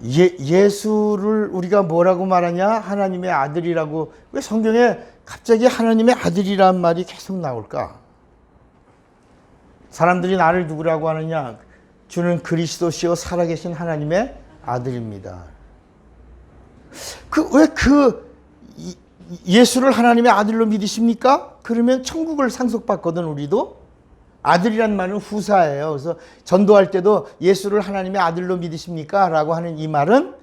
예수를 우리가 뭐라고 말하냐? 하나님의 아들이라고. 왜 성경에 갑자기 하나님의 아들이란 말이 계속 나올까? 사람들이 나를 누구라고 하느냐? 주는 그리스도시요 살아계신 하나님의 아들입니다. 예수를 하나님의 아들로 믿으십니까? 그러면 천국을 상속받거든, 우리도. 아들이란 말은 후사예요. 그래서 전도할 때도 예수를 하나님의 아들로 믿으십니까? 라고 하는 이 말은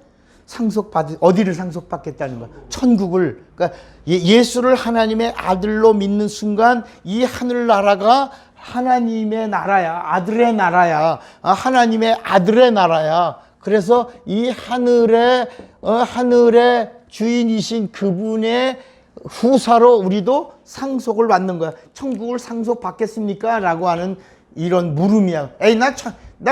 어디를 상속받겠다는 거야? 천국을. 그러니까 예수를 하나님의 아들로 믿는 순간 이 하늘나라가 하나님의 나라야. 아들의 나라야. 하나님의 아들의 나라야. 그래서 이 하늘의 주인이신 그분의 후사로 우리도 상속을 받는 거야. 천국을 상속받겠습니까? 라고 하는 이런 물음이야. 에이, 나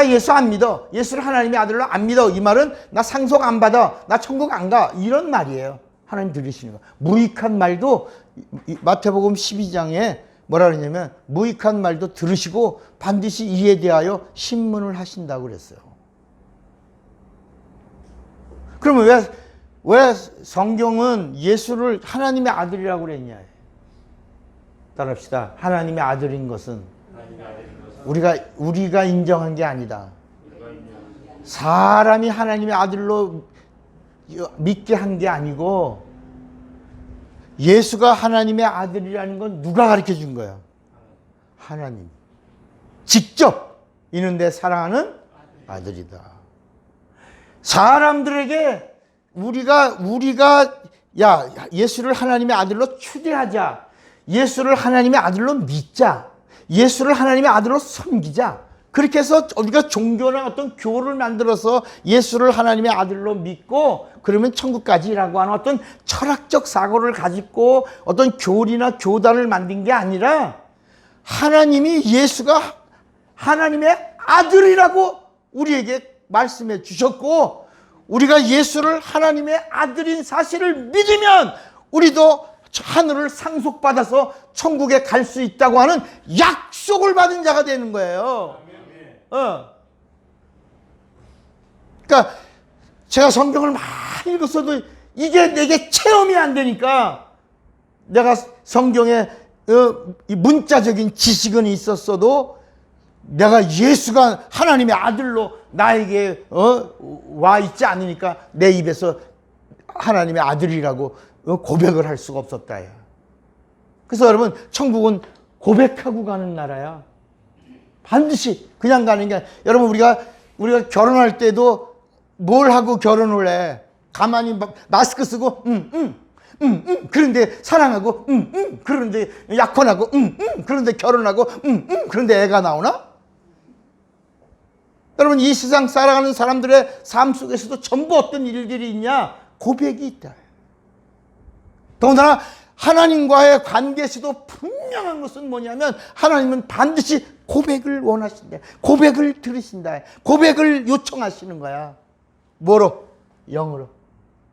예수 안 믿어. 예수를 하나님의 아들로 안 믿어. 이 말은 나 상속 안 받아. 나 천국 안 가. 이런 말이에요. 하나님 들으시는 거. 무익한 말도 마태복음 12장에 뭐라 그러냐면 무익한 말도 들으시고 반드시 이에 대하여 신문을 하신다고 그랬어요. 그러면 왜 성경은 예수를 하나님의 아들이라고 그랬냐? 따라합시다. 하나님의 아들인 것은 우리가 인정한 게 아니다. 사람이 하나님의 아들로 믿게 한 게 아니고 예수가 하나님의 아들이라는 건 누가 가르쳐 준 거야? 하나님. 직접 이는 내 사랑하는 아들이다. 사람들에게 우리가 예수를 하나님의 아들로 추대하자. 예수를 하나님의 아들로 믿자. 예수를 하나님의 아들로 섬기자. 그렇게 해서 우리가 종교나 어떤 교를 만들어서 예수를 하나님의 아들로 믿고 그러면 천국까지라고 하는 어떤 철학적 사고를 가지고 어떤 교리나 교단을 만든 게 아니라 하나님이 예수가 하나님의 아들이라고 우리에게 말씀해 주셨고 우리가 예수를 하나님의 아들인 사실을 믿으면 우리도 하늘을 상속받아서 천국에 갈 수 있다고 하는 약속을 받은 자가 되는 거예요. 그러니까 제가 성경을 많이 읽었어도 이게 내게 체험이 안 되니까 내가 성경에 문자적인 지식은 있었어도 내가 예수가 하나님의 아들로 나에게 와 있지 않으니까 내 입에서 하나님의 아들이라고 고백을 할 수가 없었다. 그래서 여러분 천국은 고백하고 가는 나라야. 반드시 그냥 가는 게 아니라 여러분 우리가 결혼할 때도 뭘 하고 결혼을 해? 가만히 마스크 쓰고 그런데 사랑하고 그런데 약혼하고 그런데 결혼하고 그런데 애가 나오나? 여러분 이 세상 살아가는 사람들의 삶 속에서도 전부 어떤 일들이 있냐? 고백이 있다. 더군다나 하나님과의 관계에서도 분명한 것은 뭐냐면 하나님은 반드시 고백을 원하신다. 고백을 들으신다. 고백을 요청하시는 거야. 뭐로? 영으로.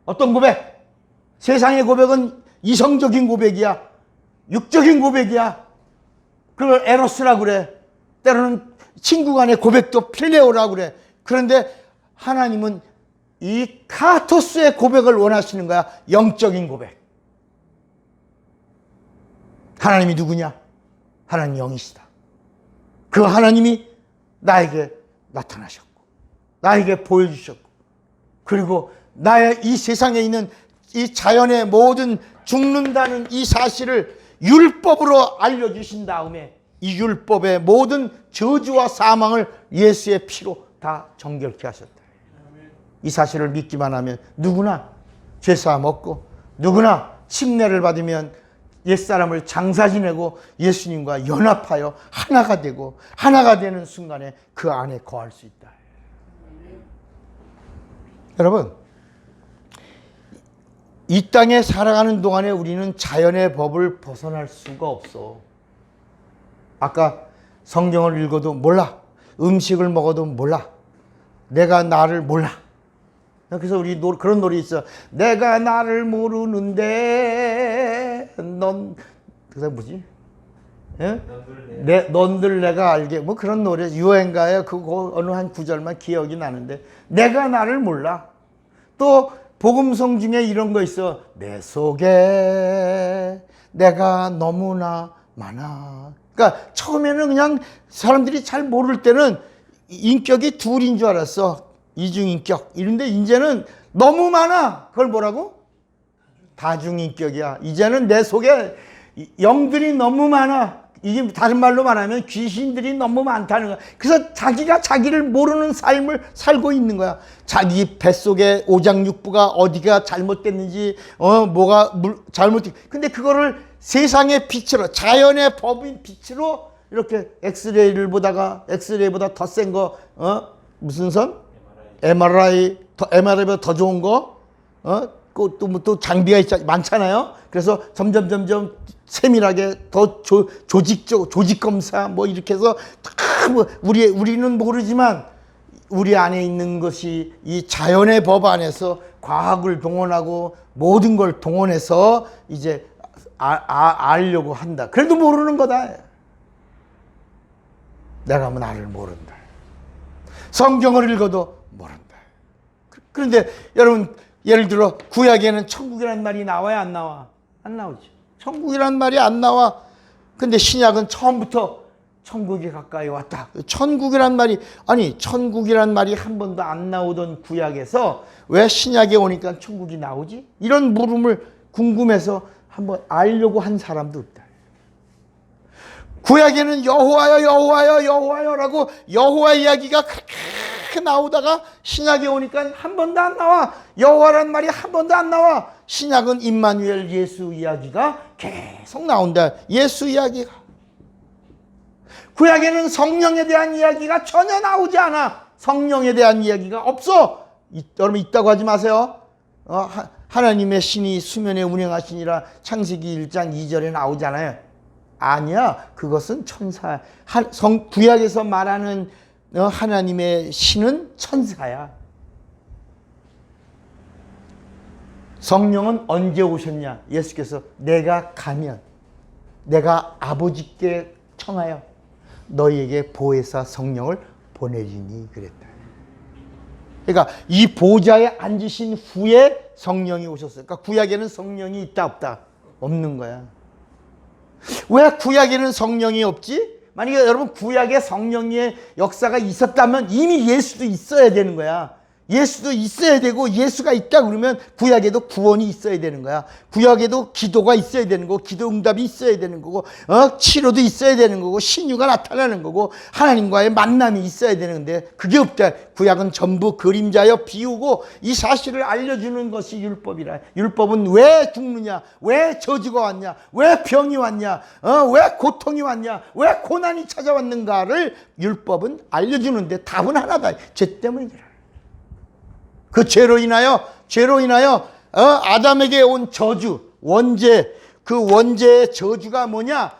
어떤 고백? 세상의 고백은 이성적인 고백이야. 육적인 고백이야. 그걸 에로스라고 그래. 때로는 친구 간의 고백도 필레오라고 그래. 그런데 하나님은 이 카토스의 고백을 원하시는 거야. 영적인 고백. 하나님이 누구냐? 하나님 영이시다. 그 하나님이 나에게 나타나셨고 나에게 보여주셨고, 그리고 나의 이 세상에 있는 이 자연의 모든 죽는다는 이 사실을 율법으로 알려주신 다음에 이 율법의 모든 저주와 사망을 예수의 피로 다 정결케 하셨다. 이 사실을 믿기만 하면 누구나 죄사함 얻고, 누구나 침례를 받으면 옛사람을 장사 지내고 예수님과 연합하여 하나가 되고, 하나가 되는 순간에 그 안에 거할 수 있다. 여러분, 이 땅에 살아가는 동안에 우리는 자연의 법을 벗어날 수가 없어. 아까 성경을 읽어도 몰라. 음식을 먹어도 몰라. 내가 나를 몰라. 그래서 우리 그런 노래 있어. 내가 나를 모르는데 넌, 그게 뭐지? 예? 넌들 내가 알게, 뭐 그런 노래 유행가에 그거 어느 한 구절만 기억이 나는데, 내가 나를 몰라. 또 복음성 중에 이런 거 있어. 내 속에 내가 너무나 많아. 그러니까 처음에는 그냥 사람들이 잘 모를 때는 인격이 둘인 줄 알았어. 이중인격. 이런데 이제는 너무 많아. 그걸 뭐라고? 다중인격이야. 이제는 내 속에 영들이 너무 많아. 이게 다른 말로 말하면 귀신들이 너무 많다는 거야. 그래서 자기가 자기를 모르는 삶을 살고 있는 거야. 자기 뱃속에 오장육부가 어디가 잘못됐는지, 뭐가 잘못됐. 근데 그거를 세상의 빛으로, 자연의 법인 빛으로 이렇게 엑스레이를 보다가 엑스레이보다 더 센 거, 무슨 선? MRI보다 더 좋은 거, 또 장비가 많잖아요. 그래서 점점 세밀하게 더 조직 검사 뭐 이렇게 해서 우리는 모르지만 우리 안에 있는 것이 이 자연의 법 안에서 과학을 동원하고 모든 걸 동원해서 이제 알려고 한다. 그래도 모르는 거다. 내가 나를 모른다. 성경을 읽어도 모른다. 그런데 여러분, 예를 들어 구약에는 천국이라는 말이 나와야 안 나와? 안 나오지. 천국이라는 말이 안 나와. 근데 신약은 처음부터 천국이 가까이 왔다. 천국이란 말이, 아니 천국이란 말이 한 번도 안 나오던 구약에서 왜 신약에 오니까 천국이 나오지? 이런 물음을 궁금해서 한번 알려고 한 사람도 없다. 구약에는 여호와여 여호와여 여호와여라고 여호와 이야기가 그렇게 나오다가 신약에 오니까 한 번도 안 나와. 여호와란 말이 한 번도 안 나와. 신약은 임마누엘 예수 이야기가 계속 나온다. 예수 이야기가. 구약에는 성령에 대한 이야기가 전혀 나오지 않아. 성령에 대한 이야기가 없어. 여러분 있다고 하지 마세요. 하나님의 신이 수면에 운행하시니라 창세기 1장 2절에 나오잖아요. 아니야. 그것은 천사. 구약에서 말하는 하나님의 신은 천사야. 성령은 언제 오셨냐? 예수께서 내가 가면 내가 아버지께 청하여 너희에게 보혜사 성령을 보내리니 그랬다. 그러니까 이 보좌에 앉으신 후에 성령이 오셨어요. 그러니까 구약에는 성령이 있다 없다? 없는 거야. 왜 구약에는 성령이 없지? 만약에 여러분 구약에 성령의 역사가 있었다면 이미 예수도 있어야 되는 거야. 예수도 있어야 되고, 예수가 있다 그러면 구약에도 구원이 있어야 되는 거야. 구약에도 기도가 있어야 되는 거고, 기도 응답이 있어야 되는 거고, 치료도 있어야 되는 거고, 신유가 나타나는 거고, 하나님과의 만남이 있어야 되는데 그게 없다. 구약은 전부 그림자여 비우고 이 사실을 알려주는 것이 율법이라. 율법은 왜 죽느냐, 왜 저주가 왔냐, 왜 병이 왔냐, 왜 고통이 왔냐, 왜 고난이 찾아왔는가를 율법은 알려주는데 답은 하나다. 죄 때문이라. 그 죄로 인하여 아담에게 온 저주, 원죄, 그 원죄의 저주가 뭐냐?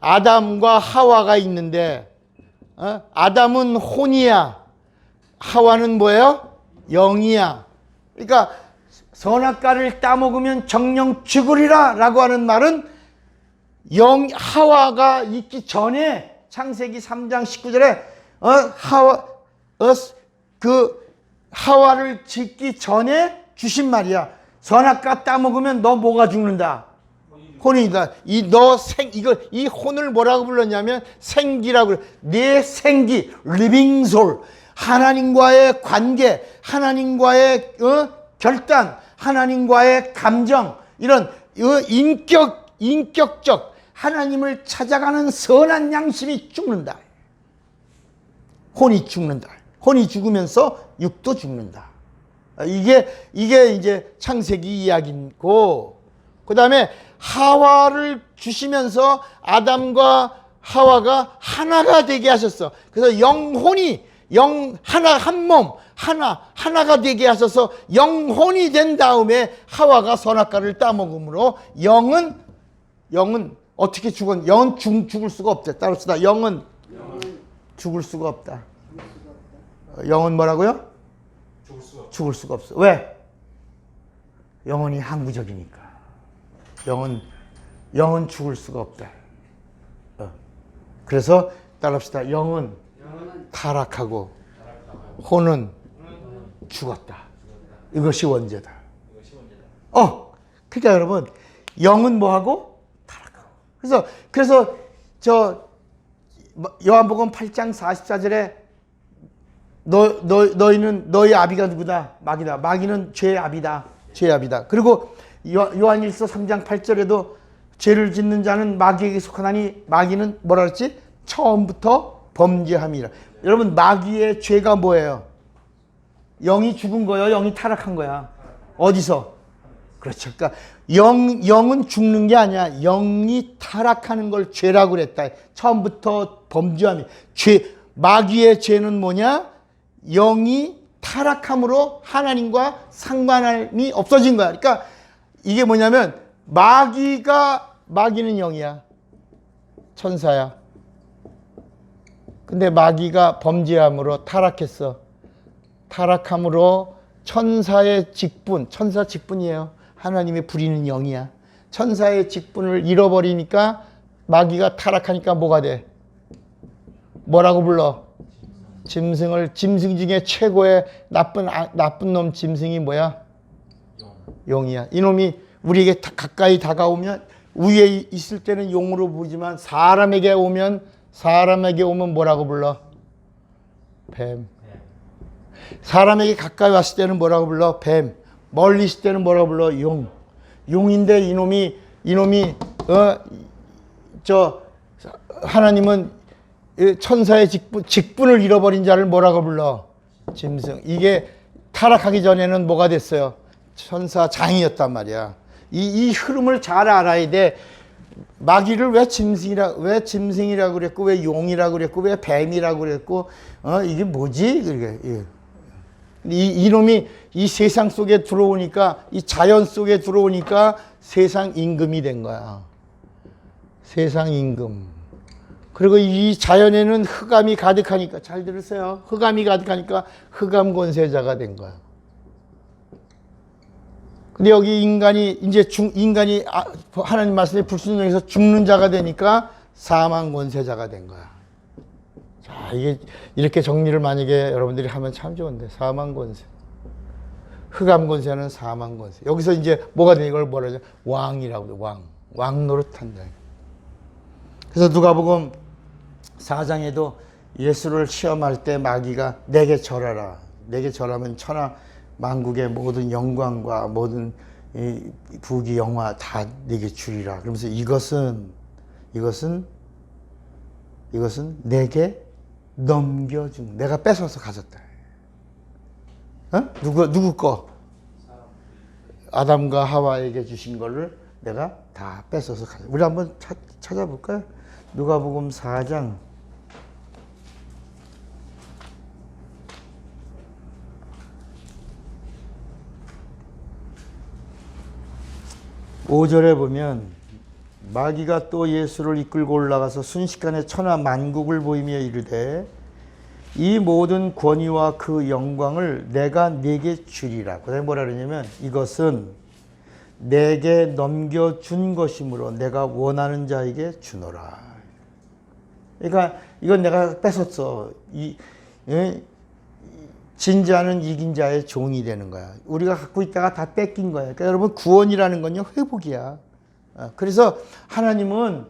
아담과 하와가 있는데, 아담은 혼이야, 하와는 뭐예요? 영이야. 그러니까 선악과를 따먹으면 정령 죽으리라 라고 하는 말은 하와가 있기 전에 창세기 3장 19절에 하와를 짓기 전에 주신 말이야. 선악과 따먹으면 너 뭐가 죽는다? 혼이다. 이 혼을 뭐라고 불렀냐면 생기라고 그래. 내 생기, living soul. 하나님과의 관계, 하나님과의 결단, 하나님과의 감정, 이런 인격적 하나님을 찾아가는 선한 양심이 죽는다. 혼이 죽는다. 혼이 죽으면서 육도 죽는다. 이게 이제 창세기 이야기고, 그 다음에 하와를 주시면서 아담과 하와가 하나가 되게 하셨어. 그래서 영혼이 한 몸 하나가 되게 하셔서 영혼이 된 다음에 하와가 선악과를 따먹음으로 영은 어떻게 죽은? 영은 죽을 수가 없대. 따릅시다. 영은 죽을 수가 없다. 영은 뭐라고요? 죽을 수가 없어. 왜? 영혼이 항구적이니까. 영은 죽을 수가 없다. 그래서 따라합시다. 영은 타락하고 혼은 죽었다. 이것이 원죄다. 그러니까 여러분, 영은 뭐하고? 타락하고. 그래서 요한복음 8장 44절에 너희는 너희 아비가 누구다? 마귀다. 마귀는 죄의 아비다. 죄의 아비다. 그리고 요한일서 3장 8절에도 죄를 짓는 자는 마귀에게 속하나니 마귀는 뭐라 그랬지? 처음부터 범죄함이라. 여러분, 마귀의 죄가 뭐예요? 영이 죽은 거예요? 영이 타락한 거야? 어디서? 그렇죠. 그러니까 영은 죽는 게 아니야. 영이 타락하는 걸 죄라고 그랬다. 처음부터 범죄함이. 마귀의 죄는 뭐냐? 영이 타락함으로 하나님과 상관함이 없어진 거야. 그러니까 이게 뭐냐면 마귀는 영이야. 천사야. 근데 마귀가 범죄함으로 타락했어. 타락함으로 천사의 직분, 천사 직분이에요. 하나님이 부리는 영이야. 천사의 직분을 잃어버리니까 마귀가 타락하니까 뭐가 돼? 뭐라고 불러? 짐승 중에 최고의 나쁜 놈 짐승이 뭐야? 용이야. 이놈이 우리에게 가까이 다가오면, 위에 있을 때는 용으로 보지만 사람에게 오면 뭐라고 불러? 뱀. 사람에게 가까이 왔을 때는 뭐라고 불러? 뱀. 멀리 있을 때는 뭐라고 불러? 용. 용인데 이놈이 하나님은 천사의 직분을 잃어버린 자를 뭐라고 불러? 짐승. 이게 타락하기 전에는 뭐가 됐어요? 천사장이었단 말이야. 이 흐름을 잘 알아야 돼. 마귀를 왜 짐승이라고 그랬고, 왜 용이라고 그랬고, 왜 뱀이라고 그랬고, 이게 뭐지? 그러게. 이놈이 이 세상 속에 들어오니까, 이 자연 속에 들어오니까 세상 임금이 된 거야. 세상 임금. 그리고 이 자연에는 흑암이 가득하니까, 잘 들으세요. 흑암이 가득하니까 흑암 권세자가 된 거야. 근데 여기 인간이 하나님 말씀에 불순종해서 죽는 자가 되니까 사망 권세자가 된 거야. 자, 이게 이렇게 정리를 만약에 여러분들이 하면 참 좋은데, 사망 권세. 흑암 권세는 사망 권세. 여기서 이제 뭐가 되냐, 이걸 뭐라 하죠? 왕이라고 해. 왕 노릇한다. 그래서 누가복음 4장에도 예수를 시험할 때 마귀가 내게 절하라. 내게 절하면 천하 만국의 모든 영광과 모든 부귀 영화 다 내게 주리라. 그러면서 이것은 내게 넘겨준, 내가 뺏어서 가졌다. 누구 거? 아담과 하와에게 주신 거를 내가 다 뺏어서 가졌다. 우리 한번 찾아볼까요? 누가복음 4장 5절에 보면 마귀가 또 예수를 이끌고 올라가서 순식간에 천하 만국을 보이며 이르되 이 모든 권위와 그 영광을 내가 네게 주리라. 그다음에 뭐라 그러냐면 이것은 내게 넘겨준 것이므로 내가 원하는 자에게 주노라. 그러니까 이건 내가 뺏었어. 진자는 이긴 자의 종이 되는 거야. 우리가 갖고 있다가 다 뺏긴 거야. 그러니까 여러분, 구원이라는 건요, 회복이야. 그래서 하나님은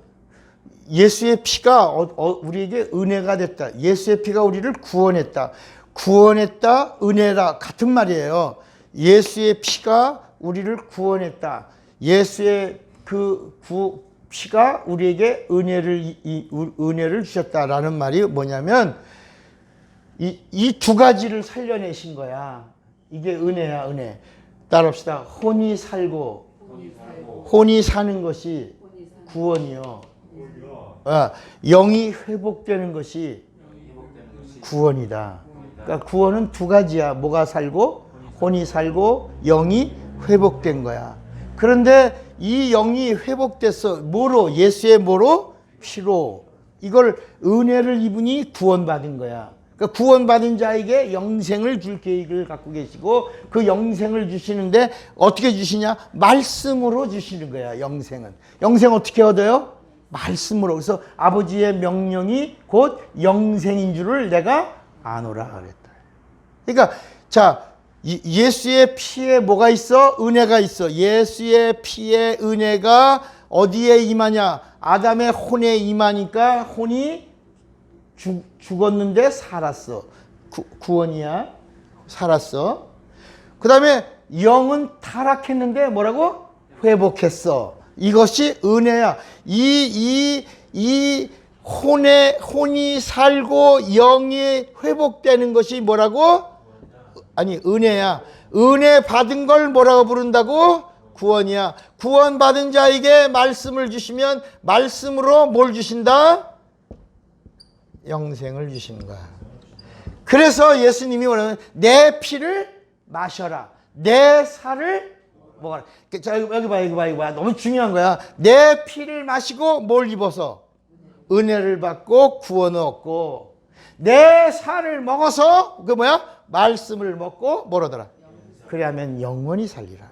예수의 피가 우리에게 은혜가 됐다. 예수의 피가 우리를 구원했다. 구원했다, 은혜라 같은 말이에요. 예수의 피가 우리를 구원했다. 예수의 그 피가 우리에게 은혜를 주셨다라는 말이 뭐냐면 이 두 가지를 살려내신 거야. 이게 은혜야, 은혜. 따라합시다. 혼이 사는 것이 구원이요. 영이 회복되는 것이 구원이다. 그러니까 구원은 두 가지야. 뭐가 살고, 혼이 살고, 영이 회복된 거야. 그런데 이 영이 회복됐어. 뭐로? 예수의 뭐로? 피로. 이걸 은혜를 입으니 구원받은 거야. 그러니까 구원받은 자에게 영생을 줄 계획을 갖고 계시고 그 영생을 주시는데 어떻게 주시냐? 말씀으로 주시는 거야. 영생은. 영생 어떻게 얻어요? 말씀으로. 그래서 아버지의 명령이 곧 영생인 줄을 내가 아노라 그랬다. 그러니까 자, 예수의 피에 뭐가 있어? 은혜가 있어. 예수의 피에 은혜가 어디에 임하냐? 아담의 혼에 임하니까 혼이 죽었는데 살았어. 구원이야. 살았어. 그 다음에 영은 타락했는데 뭐라고? 회복했어. 이것이 은혜야. 이 혼이 살고 영이 회복되는 것이 뭐라고? 아니, 은혜야. 은혜 받은 걸 뭐라고 부른다고? 구원이야. 구원받은 자에게 말씀을 주시면 말씀으로 뭘 주신다? 영생을 주시는 거야. 그래서 예수님이 뭐냐면 내 피를 마셔라. 내 살을 먹어라. 자, 여기 봐. 너무 중요한 거야. 내 피를 마시고 뭘 입어서? 은혜를 받고 구원을 얻고 내 살을 먹어서 그 뭐야? 말씀을 먹고 뭐라더라? 그래야면 영원히 살리라.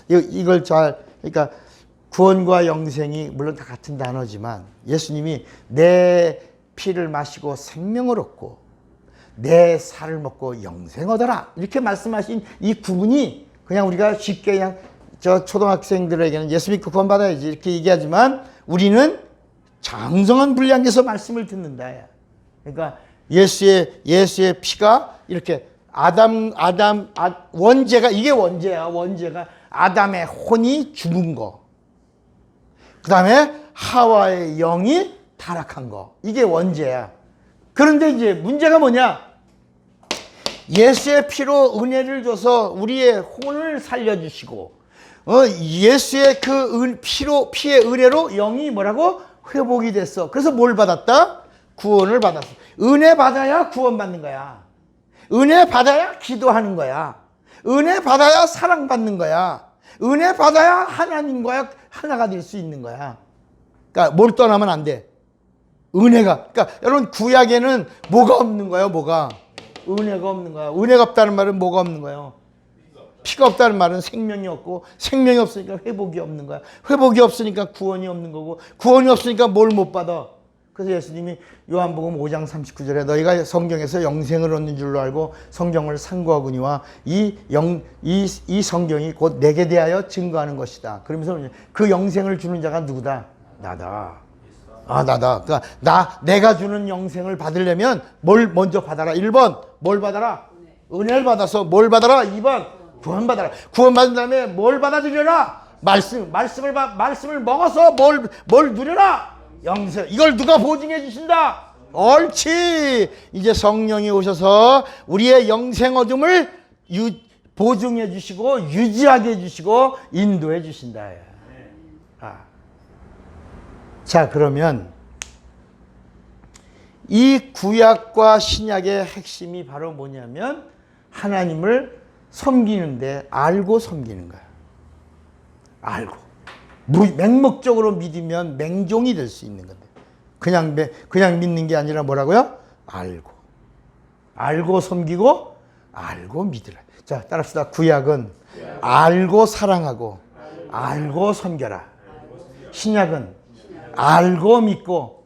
이걸 그러니까 구원과 영생이 물론 다 같은 단어지만 예수님이 내 피를 마시고 생명을 얻고 내 살을 먹고 영생 얻어라 이렇게 말씀하신 이 구분이 그냥 우리가 쉽게 그냥 저 초등학생들에게는 예수 믿고 구원 받아야지 이렇게 얘기하지만 우리는 장성한 분량에서 말씀을 듣는다. 그러니까 예수의 피가 이렇게 원죄가 이게 원죄가 아담의 혼이 죽은 거. 그 다음에 하와의 영이 타락한 거. 이게 원죄야. 그런데 이제 문제가 뭐냐? 예수의 피로 은혜를 줘서 우리의 혼을 살려주시고, 예수의 그 피의 은혜로 영이 뭐라고? 회복이 됐어. 그래서 뭘 받았다? 구원을 받았어. 은혜 받아야 구원받는 거야. 은혜 받아야 기도하는 거야. 은혜 받아야 사랑받는 거야. 은혜 받아야 하나님과 하나가 될 수 있는 거야. 그러니까 뭘 떠나면 안 돼. 은혜가. 그러니까 여러분 구약에는 뭐가 없는 거예요? 뭐가? 은혜가 없는 거야. 은혜가 없다는 말은 뭐가 없는 거예요? 피가 없다는 말은 생명이 없고 생명이 없으니까 회복이 없는 거야. 회복이 없으니까 구원이 없는 거고 구원이 없으니까 뭘 못 받아. 그래서 예수님이 요한복음 5장 39절에 너희가 성경에서 영생을 얻는 줄로 알고 성경을 상고하거니와 이 성경이 곧 내게 대하여 증거하는 것이다. 그러면서 그 영생을 주는 자가 누구다? 나다. 나다. 그러니까 내가 주는 영생을 받으려면 뭘 먼저 받아라. 1번 뭘 받아라? 은혜를 받아서 뭘 받아라? 2번 구원 받아라. 구원 받은 다음에 뭘 받아들여라? 말씀을 먹어서 뭘 누려라? 영생. 이걸 누가 보증해 주신다? 옳지. 이제 성령이 오셔서 우리의 영생 얻음을 보증해 주시고 유지하게 해 주시고 인도해 주신다. 자, 그러면 이 구약과 신약의 핵심이 바로 뭐냐면 하나님을 섬기는데 알고 섬기는 거야. 알고. 맹목적으로 믿으면 맹종이 될 수 있는 건데 그냥 믿는 게 아니라 뭐라고요? 알고 섬기고 알고 믿으라. 자, 따라합시다. 구약은 알고 사랑하고 알고 섬겨라. 신약은 알고 믿고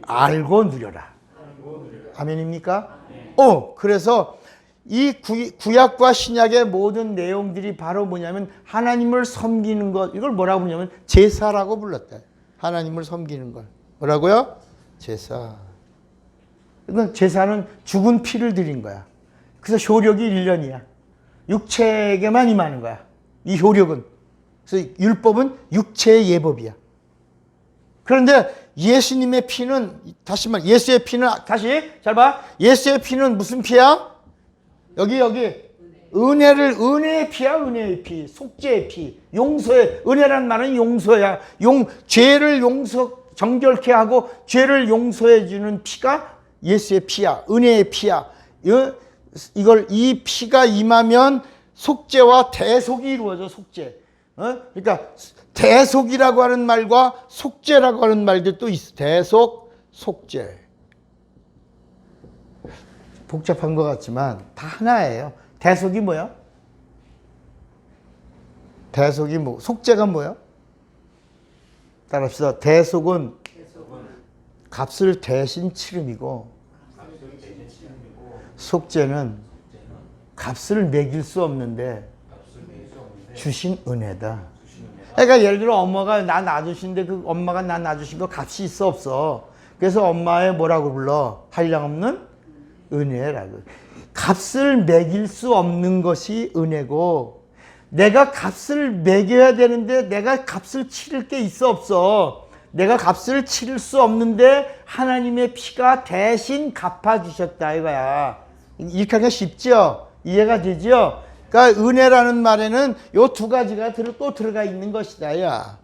알고 누려라. 아멘입니까? 그래서 이 구약과 신약의 모든 내용들이 바로 뭐냐면 하나님을 섬기는 것. 이걸 뭐라고 부르냐면 제사라고 불렀다. 하나님을 섬기는 걸. 뭐라고요? 제사. 그러니까 제사는 죽은 피를 드린 거야. 그래서 효력이 1년이야. 육체에게만 임하는 거야. 이 효력은. 그래서 율법은 육체의 예법이야. 그런데 예수님의 피는, 다시 말, 예수의 피는, 다시 잘 봐. 예수의 피는 무슨 피야? 여기 은혜의 피야. 은혜의 피, 속죄의 피, 용서의, 은혜란 말은 용서야. 죄를 정결케 하고 죄를 용서해 주는 피가 예수의 피야. 은혜의 피야. 이 피가 임하면 속죄와 대속이 이루어져. 속죄. 그러니까 대속이라고 하는 말과 속죄라고 하는 말들도 있어. 대속, 속죄. 복잡한 것 같지만 다 하나예요. 대속이 뭐야? 대속이 뭐? 속죄가 뭐야? 따라합시다. 대속은 값을 대신 치름이고, 속죄는 값을 매길 수 없는데 주신 은혜다. 그러니까 예를 들어 엄마가 나 낳아주신데 그 엄마가 나 낳아주신 거 값이 있어 없어? 그래서 엄마의 뭐라고 불러? 한량없는 은혜라고. 값을 매길 수 없는 것이 은혜고, 내가 값을 매겨야 되는데 내가 값을 치를 게 있어 없어? 내가 값을 치를 수 없는데 하나님의 피가 대신 갚아주셨다 이거야. 이렇게 하기가 쉽죠? 이해가 되죠? 그러니까 은혜라는 말에는 요 두 가지가 또 들어가 있는 것이다. 야.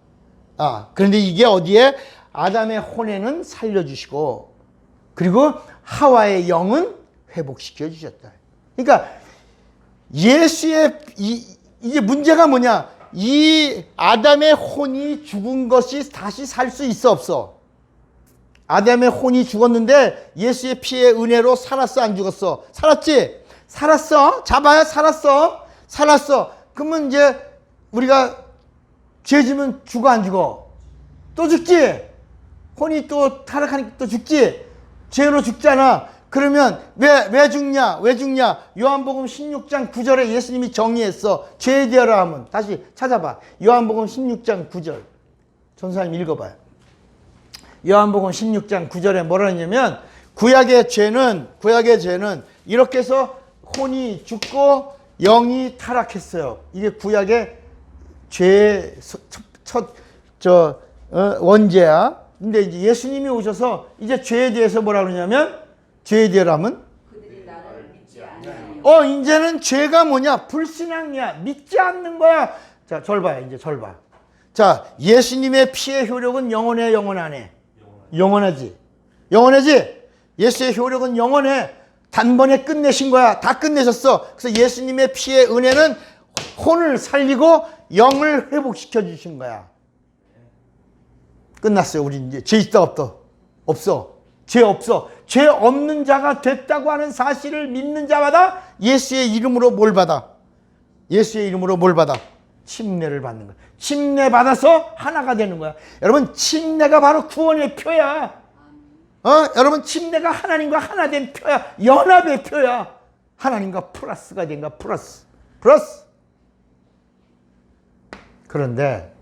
그런데 이게 어디에? 아담의 혼에는 살려주시고, 그리고 하와의 영은 회복시켜 주셨다. 그러니까 예수의 이게 문제가 뭐냐? 이 아담의 혼이 죽은 것이 다시 살 수 있어 없어? 아담의 혼이 죽었는데 예수의 피의 은혜로 살았어 안 죽었어? 살았지? 살았어. 잡아야 살았어. 그러면 이제 우리가 죄 지면 죽어 안 죽어? 또 죽지? 혼이 또 타락하니까 또 죽지? 죄로 죽잖아. 그러면 왜 죽냐? 요한복음 16장 9절에 예수님이 정의했어. 죄에 대하라 하면. 다시 찾아봐. 요한복음 16장 9절. 전사님 읽어봐요. 요한복음 16장 9절에 뭐라 하냐면, 구약의 죄는 이렇게 해서 혼이 죽고 영이 타락했어요. 이게 구약의 죄의 원죄야. 근데 이제 예수님이 오셔서 이제 죄에 대해서 뭐라 그러냐면, 죄에 대하면 그들이 나를 믿지 않으며 이제는 죄가 뭐냐? 불신앙이야. 믿지 않는 거야. 자, 절 봐요. 이제 절 봐. 자, 예수님의 피의 효력은 영원해, 영원하네? 영원하지. 예수의 효력은 영원해. 단번에 끝내신 거야. 다 끝내셨어. 그래서 예수님의 피의 은혜는 혼을 살리고 영을 회복시켜 주신 거야. 끝났어요. 우리 이제 죄 있다 없어. 죄 없어. 죄 없는 자가 됐다고 하는 사실을 믿는 자마다 예수의 이름으로 뭘 받아? 침례를 받는 거야. 침례 받아서 하나가 되는 거야. 여러분, 침례가 바로 구원의 표야. 여러분, 침례가 하나님과 하나 된 표야. 연합의 표야. 하나님과 플러스가 된가? 플러스. 그런데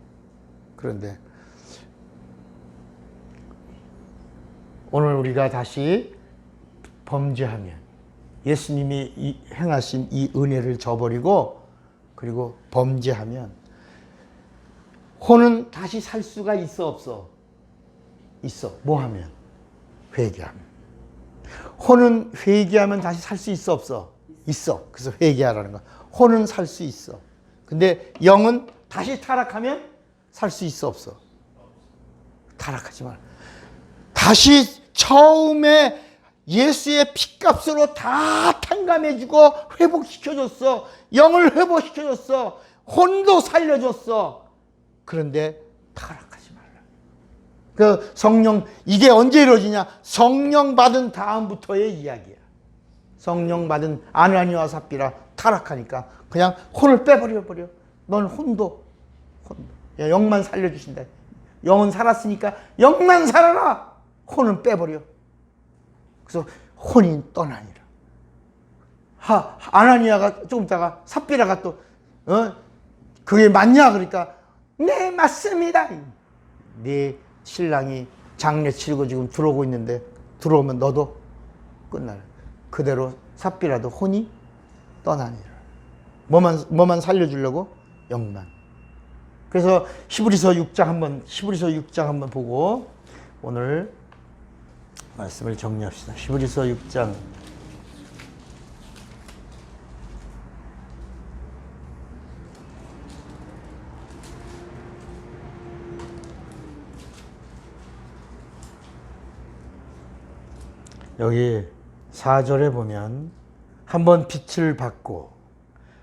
오늘 우리가 다시 범죄하면, 예수님이 행하신 이 은혜를 저버리고 그리고 범죄하면, 혼은 다시 살 수가 있어 없어? 있어. 뭐 하면? 회개하면. 혼은 회개하면 다시 살 수 있어 없어? 있어. 그래서 회개하라는 거야. 혼은 살 수 있어. 근데 영은 다시 타락하면 살 수 있어 없어? 타락하지 마라. 다시 처음에 예수의 피값으로 다 탕감해주고 회복시켜줬어. 영을 회복시켜줬어. 혼도 살려줬어. 그런데 타락하지 말라. 그 성령, 이게 언제 이루어지냐? 성령 받은 다음부터의 이야기야. 성령 받은 아나니와 삽비라 타락하니까 그냥 혼을 빼버려. 넌 혼도. 야, 영만 살려주신다. 영은 살았으니까 영만 살아라. 혼은 빼버려. 그래서 혼이 떠나니라. 아나니아가 조금 있다가 삽비라가 또 그게 맞냐? 그러니까 네, 맞습니다. 네 신랑이 장례 치르고 지금 들어오고 있는데 들어오면 너도 끝나라. 그대로 삽비라도 혼이 떠나니라. 뭐만 살려주려고? 영만. 그래서 히브리서 6장 한번 보고 오늘 말씀을 정리합시다. 히브리서 6장. 여기 4절에 보면 한번 빛을 받고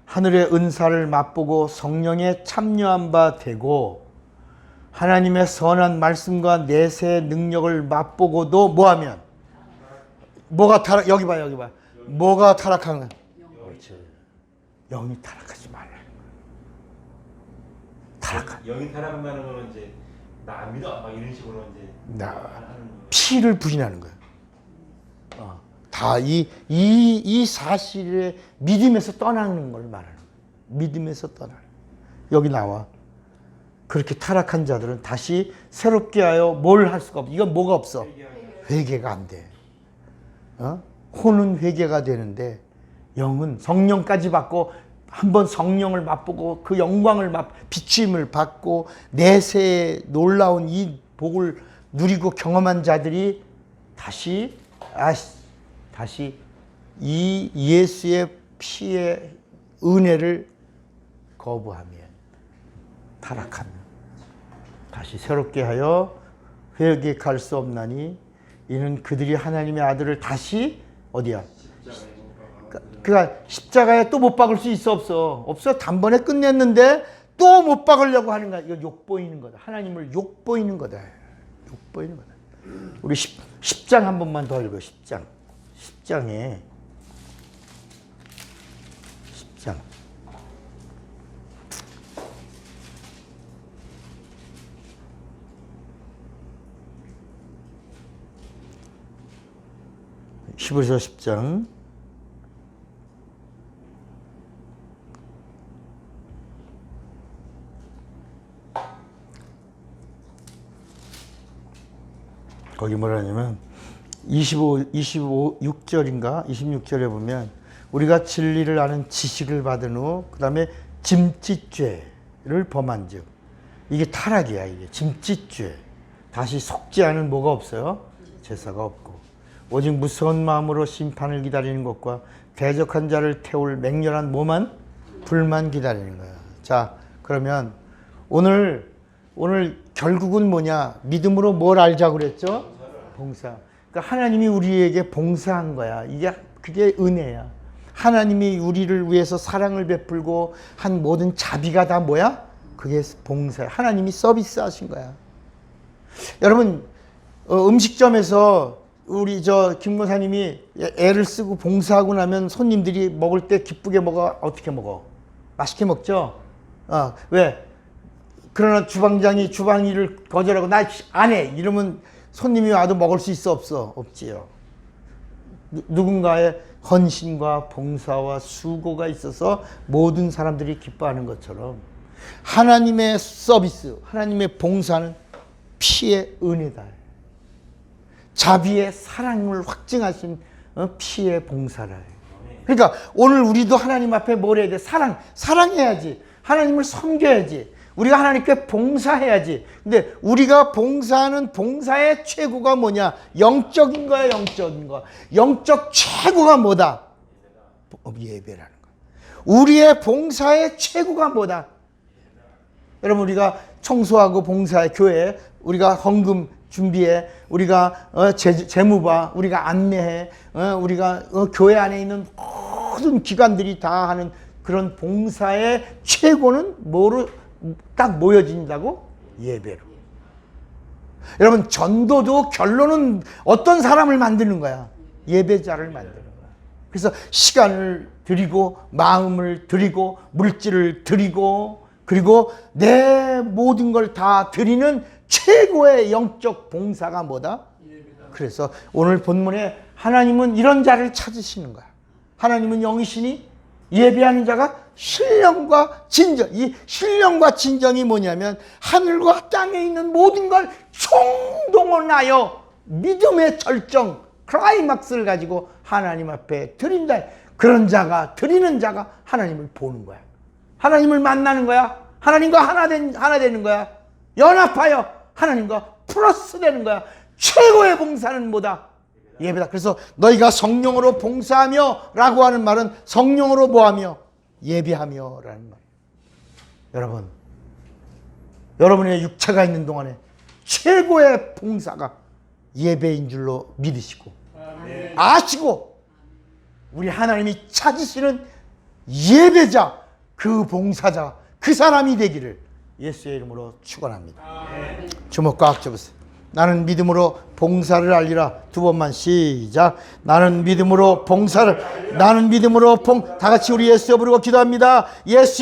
하늘의 은사를 맛보고 성령에 참여한 바 되고 하나님의 선한 말씀과 내세의 능력을 맛보고도 뭐하면 뭐가 타락 여기 봐 뭐가 타락한 그렇지. 영이 타락하지 말라는 거야. 타락한 영이 타락한다는 거는 이제 나 안 믿어 막 이런 식으로 이제 피를 부인하는 거야. 다 이 사실에 믿음에서 떠나는 걸 말하는 거야. 믿음에서 떠나는. 여기 나와. 그렇게 타락한 자들은 다시 새롭게 하여 뭘 할 수가 없어. 이건 뭐가 없어? 회개가 안 돼. 혼은 회개가 되는데 영은 성령까지 받고 한번 성령을 맛보고 그 영광을 비추임을 받고 내세의 놀라운 이 복을 누리고 경험한 자들이 다시 이 예수의 피의 은혜를 거부하면 타락하면 다시 새롭게 하여 회개할 수 없나니 이는 그들이 하나님의 아들을 다시 어디야? 그러니까 십자가에 또 못 박을 수 있어 없어? 없어. 단번에 끝냈는데 또 못 박으려고 하는 거야. 이거 욕보이는 거다. 하나님을 욕보이는 거다. 욕보이는 거다. 우리 10장 한 번만 더 읽어. 10장. 10장에 10장. 히브리서 10장. 거기 뭐라냐면 26절인가 26절에 보면 우리가 진리를 아는 지식을 받은 후 그 다음에 짐짓죄를 범한 즉 이게 타락이야. 이게 짐짓죄. 다시 속지 않은 뭐가 없어요? 제사가 없고 오직 무서운 마음으로 심판을 기다리는 것과 대적한 자를 태울 맹렬한 뭐만? 불만 기다리는 거야. 자, 그러면 오늘 결국은 뭐냐? 믿음으로 뭘 알자고 그랬죠? 봉사. 그러니까 하나님이 우리에게 봉사한 거야. 그게 은혜야. 하나님이 우리를 위해서 사랑을 베풀고 한 모든 자비가 다 뭐야? 그게 봉사야. 하나님이 서비스 하신 거야. 여러분, 음식점에서 우리 김 목사님이 애를 쓰고 봉사하고 나면 손님들이 먹을 때 기쁘게 먹어? 어떻게 먹어? 맛있게 먹죠? 왜? 그러나 주방장이 주방 일을 거절하고 나 안 해 이러면 손님이 와도 먹을 수 있어 없어? 없지요. 누군가의 헌신과 봉사와 수고가 있어서 모든 사람들이 기뻐하는 것처럼 하나님의 서비스, 하나님의 봉사는 피의 은혜다. 자비의 사랑을 확증하신 피의 봉사라. 그러니까 오늘 우리도 하나님 앞에 뭘 해야 돼? 사랑해야지. 하나님을 섬겨야지. 우리가 하나님께 봉사해야지. 근데 우리가 봉사하는 봉사의 최고가 뭐냐? 영적인 거야, 영적인 거. 영적 최고가 뭐다? 예배라는 거야. 우리의 봉사의 최고가 뭐다? 여러분, 우리가 청소하고 봉사해, 교회, 우리가 헌금 준비해, 우리가 재무봐, 우리가 안내해, 우리가 교회 안에 있는 모든 기관들이 다 하는 그런 봉사의 최고는 뭐로 딱 모여진다고? 예배로. 여러분, 전도도 결론은 어떤 사람을 만드는 거야? 예배자를 만드는 거야. 그래서 시간을 드리고 마음을 드리고 물질을 드리고 그리고 내 모든 걸 다 드리는 최고의 영적 봉사가 뭐다? 그래서 오늘 본문에 하나님은 이런 자를 찾으시는 거야. 하나님은 영이시니 예배하는 자가 신령과 진정. 이 신령과 진정이 뭐냐면 하늘과 땅에 있는 모든 걸 총동원하여 믿음의 절정, 클라이막스를 가지고 하나님 앞에 드린다. 그런 자가, 드리는 자가 하나님을 보는 거야. 하나님을 만나는 거야. 하나님과 하나 되는 거야. 연합하여 하나님과 플러스 되는 거야. 최고의 봉사는 뭐다? 예배다. 그래서 너희가 성령으로 봉사하며 라고 하는 말은 성령으로 뭐하며? 예배하며 라는 말이에요. 여러분, 여러분의 육체가 있는 동안에 최고의 봉사가 예배인 줄로 믿으시고 아시고 우리 하나님이 찾으시는 예배자, 그 봉사자, 그 사람이 되기를 예수의 이름으로 축원합니다. 주먹 꽉 잡으세요. 나는 믿음으로 봉사를 알리라. 두 번만 시작. 나는 믿음으로 봉사를, 나는 믿음으로 다 같이 우리 예수 부르고 기도합니다. 예수